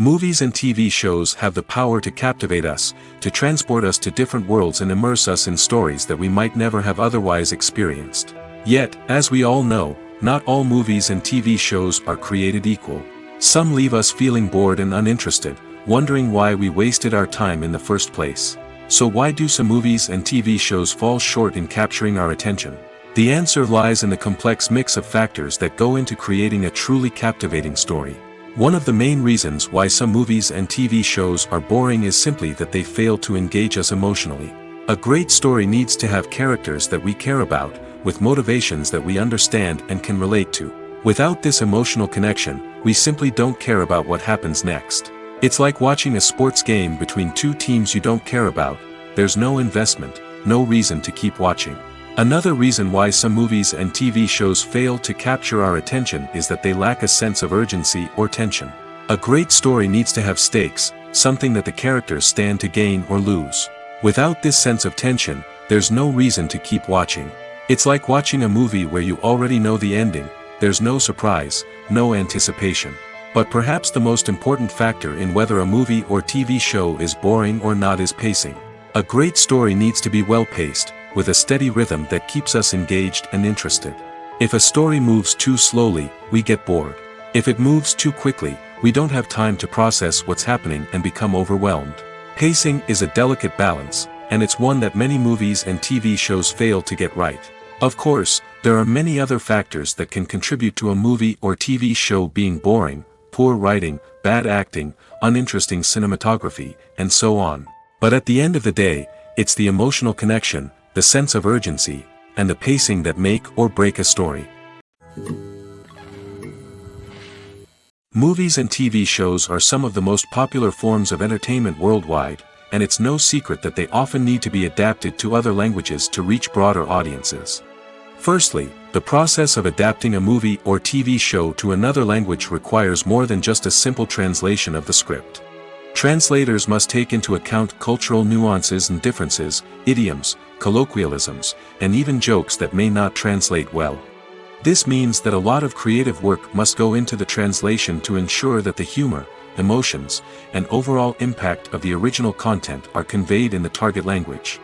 Speaker 1: Movies and TV shows have the power to captivate us, to transport us to different worlds and immerse us in stories that we might never have otherwise experienced. Yet, as we all know, not all movies and TV shows are created equal. Some leave us feeling bored and uninterested, wondering why we wasted our time in the first place. So why do some movies and TV shows fall short in capturing our attention? The answer lies in the complex mix of factors that go into creating a truly captivating story. One of the main reasons why some movies and TV shows are boring is simply that they fail to engage us emotionally. A great story needs to have characters that we care about, with motivations that we understand and can relate to. Without this emotional connection, we simply don't care about what happens next. It's like watching a sports game between two teams you don't care about. There's no investment, no reason to keep watching. Another reason why some movies and TV shows fail to capture our attention is that they lack a sense of urgency or tension. A great story needs to have stakes, something that the characters stand to gain or lose. Without this sense of tension, there's no reason to keep watching. It's like watching a movie where you already know the ending. There's no surprise, no anticipation. But perhaps the most important factor in whether a movie or TV show is boring or not is pacing. A great story needs to be well-paced, with a steady rhythm that keeps us engaged and interested. If a story moves too slowly, we get bored. If it moves too quickly, we don't have time to process what's happening and become overwhelmed. Pacing is a delicate balance, and it's one that many movies and TV shows fail to get right. Of course, there are many other factors that can contribute to a movie or TV show being boring: poor writing, bad acting, uninteresting cinematography, and so on. But at the end of the day, it's the emotional connection, the sense of urgency, and the pacing that make or break a story. Movies and TV shows are some of the most popular forms of entertainment worldwide, and it's no secret that they often need to be adapted to other languages to reach broader audiences. Firstly, the process of adapting a movie or TV show to another language requires more than just a simple translation of the script. Translators must take into account cultural nuances and differences, idioms, colloquialisms, and even jokes that may not translate well. This means that a lot of creative work must go into the translation to ensure that the humor, emotions, and overall impact of the original content are conveyed in the target language.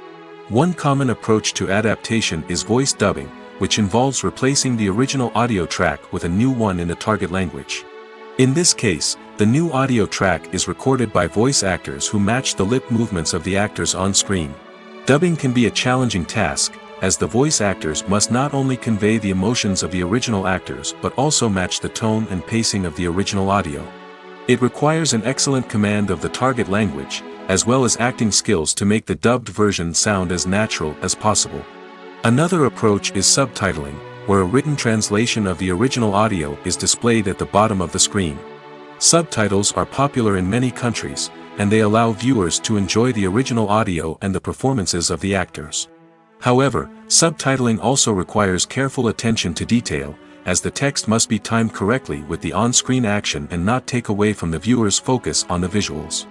Speaker 1: One common approach to adaptation is voice dubbing, which involves replacing the original audio track with a new one in the target language. In this case, the new audio track is recorded by voice actors who match the lip movements of the actors on screen. Dubbing can be a challenging task, as the voice actors must not only convey the emotions of the original actors but also match the tone and pacing of the original audio. It requires an excellent command of the target language, as well as acting skills to make the dubbed version sound as natural as possible. Another approach is subtitling, where a written translation of the original audio is displayed at the bottom of the screen. Subtitles are popular in many countries, and they allow viewers to enjoy the original audio and the performances of the actors. However, subtitling also requires careful attention to detail, as the text must be timed correctly with the on-screen action and not take away from the viewer's focus on the visuals.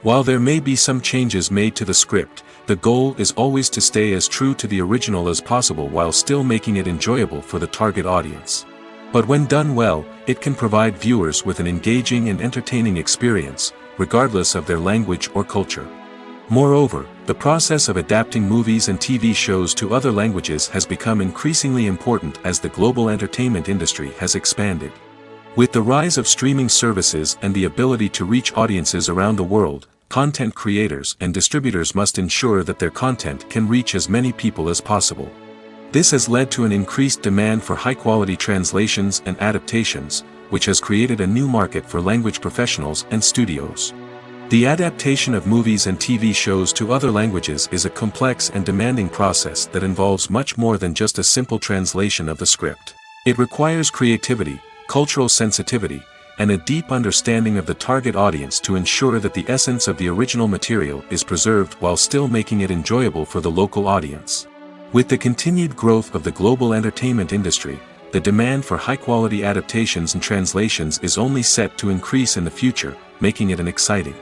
Speaker 1: While there may be some changes made to the script, the goal is always to stay as true to the original as possible while still making it enjoyable for the target audience. But when done well, it can provide viewers with an engaging and entertaining experience, regardless of their language or culture. Moreover, the process of adapting movies and TV shows to other languages has become increasingly important as the global entertainment industry has expanded. With the rise of streaming services and the ability to reach audiences around the world, content creators and distributors must ensure that their content can reach as many people as possible. This has led to an increased demand for high-quality translations and adaptations, which has created a new market for language professionals and studios. The adaptation of movies and TV shows to other languages is a complex and demanding process that involves much more than just a simple translation of the script. It requires creativity, cultural sensitivity, and a deep understanding of the target audience to ensure that the essence of the original material is preserved while still making it enjoyable for the local audience. With the continued growth of the global entertainment industry, the demand for high-quality adaptations and translations is only set to increase in the future, making it an exciting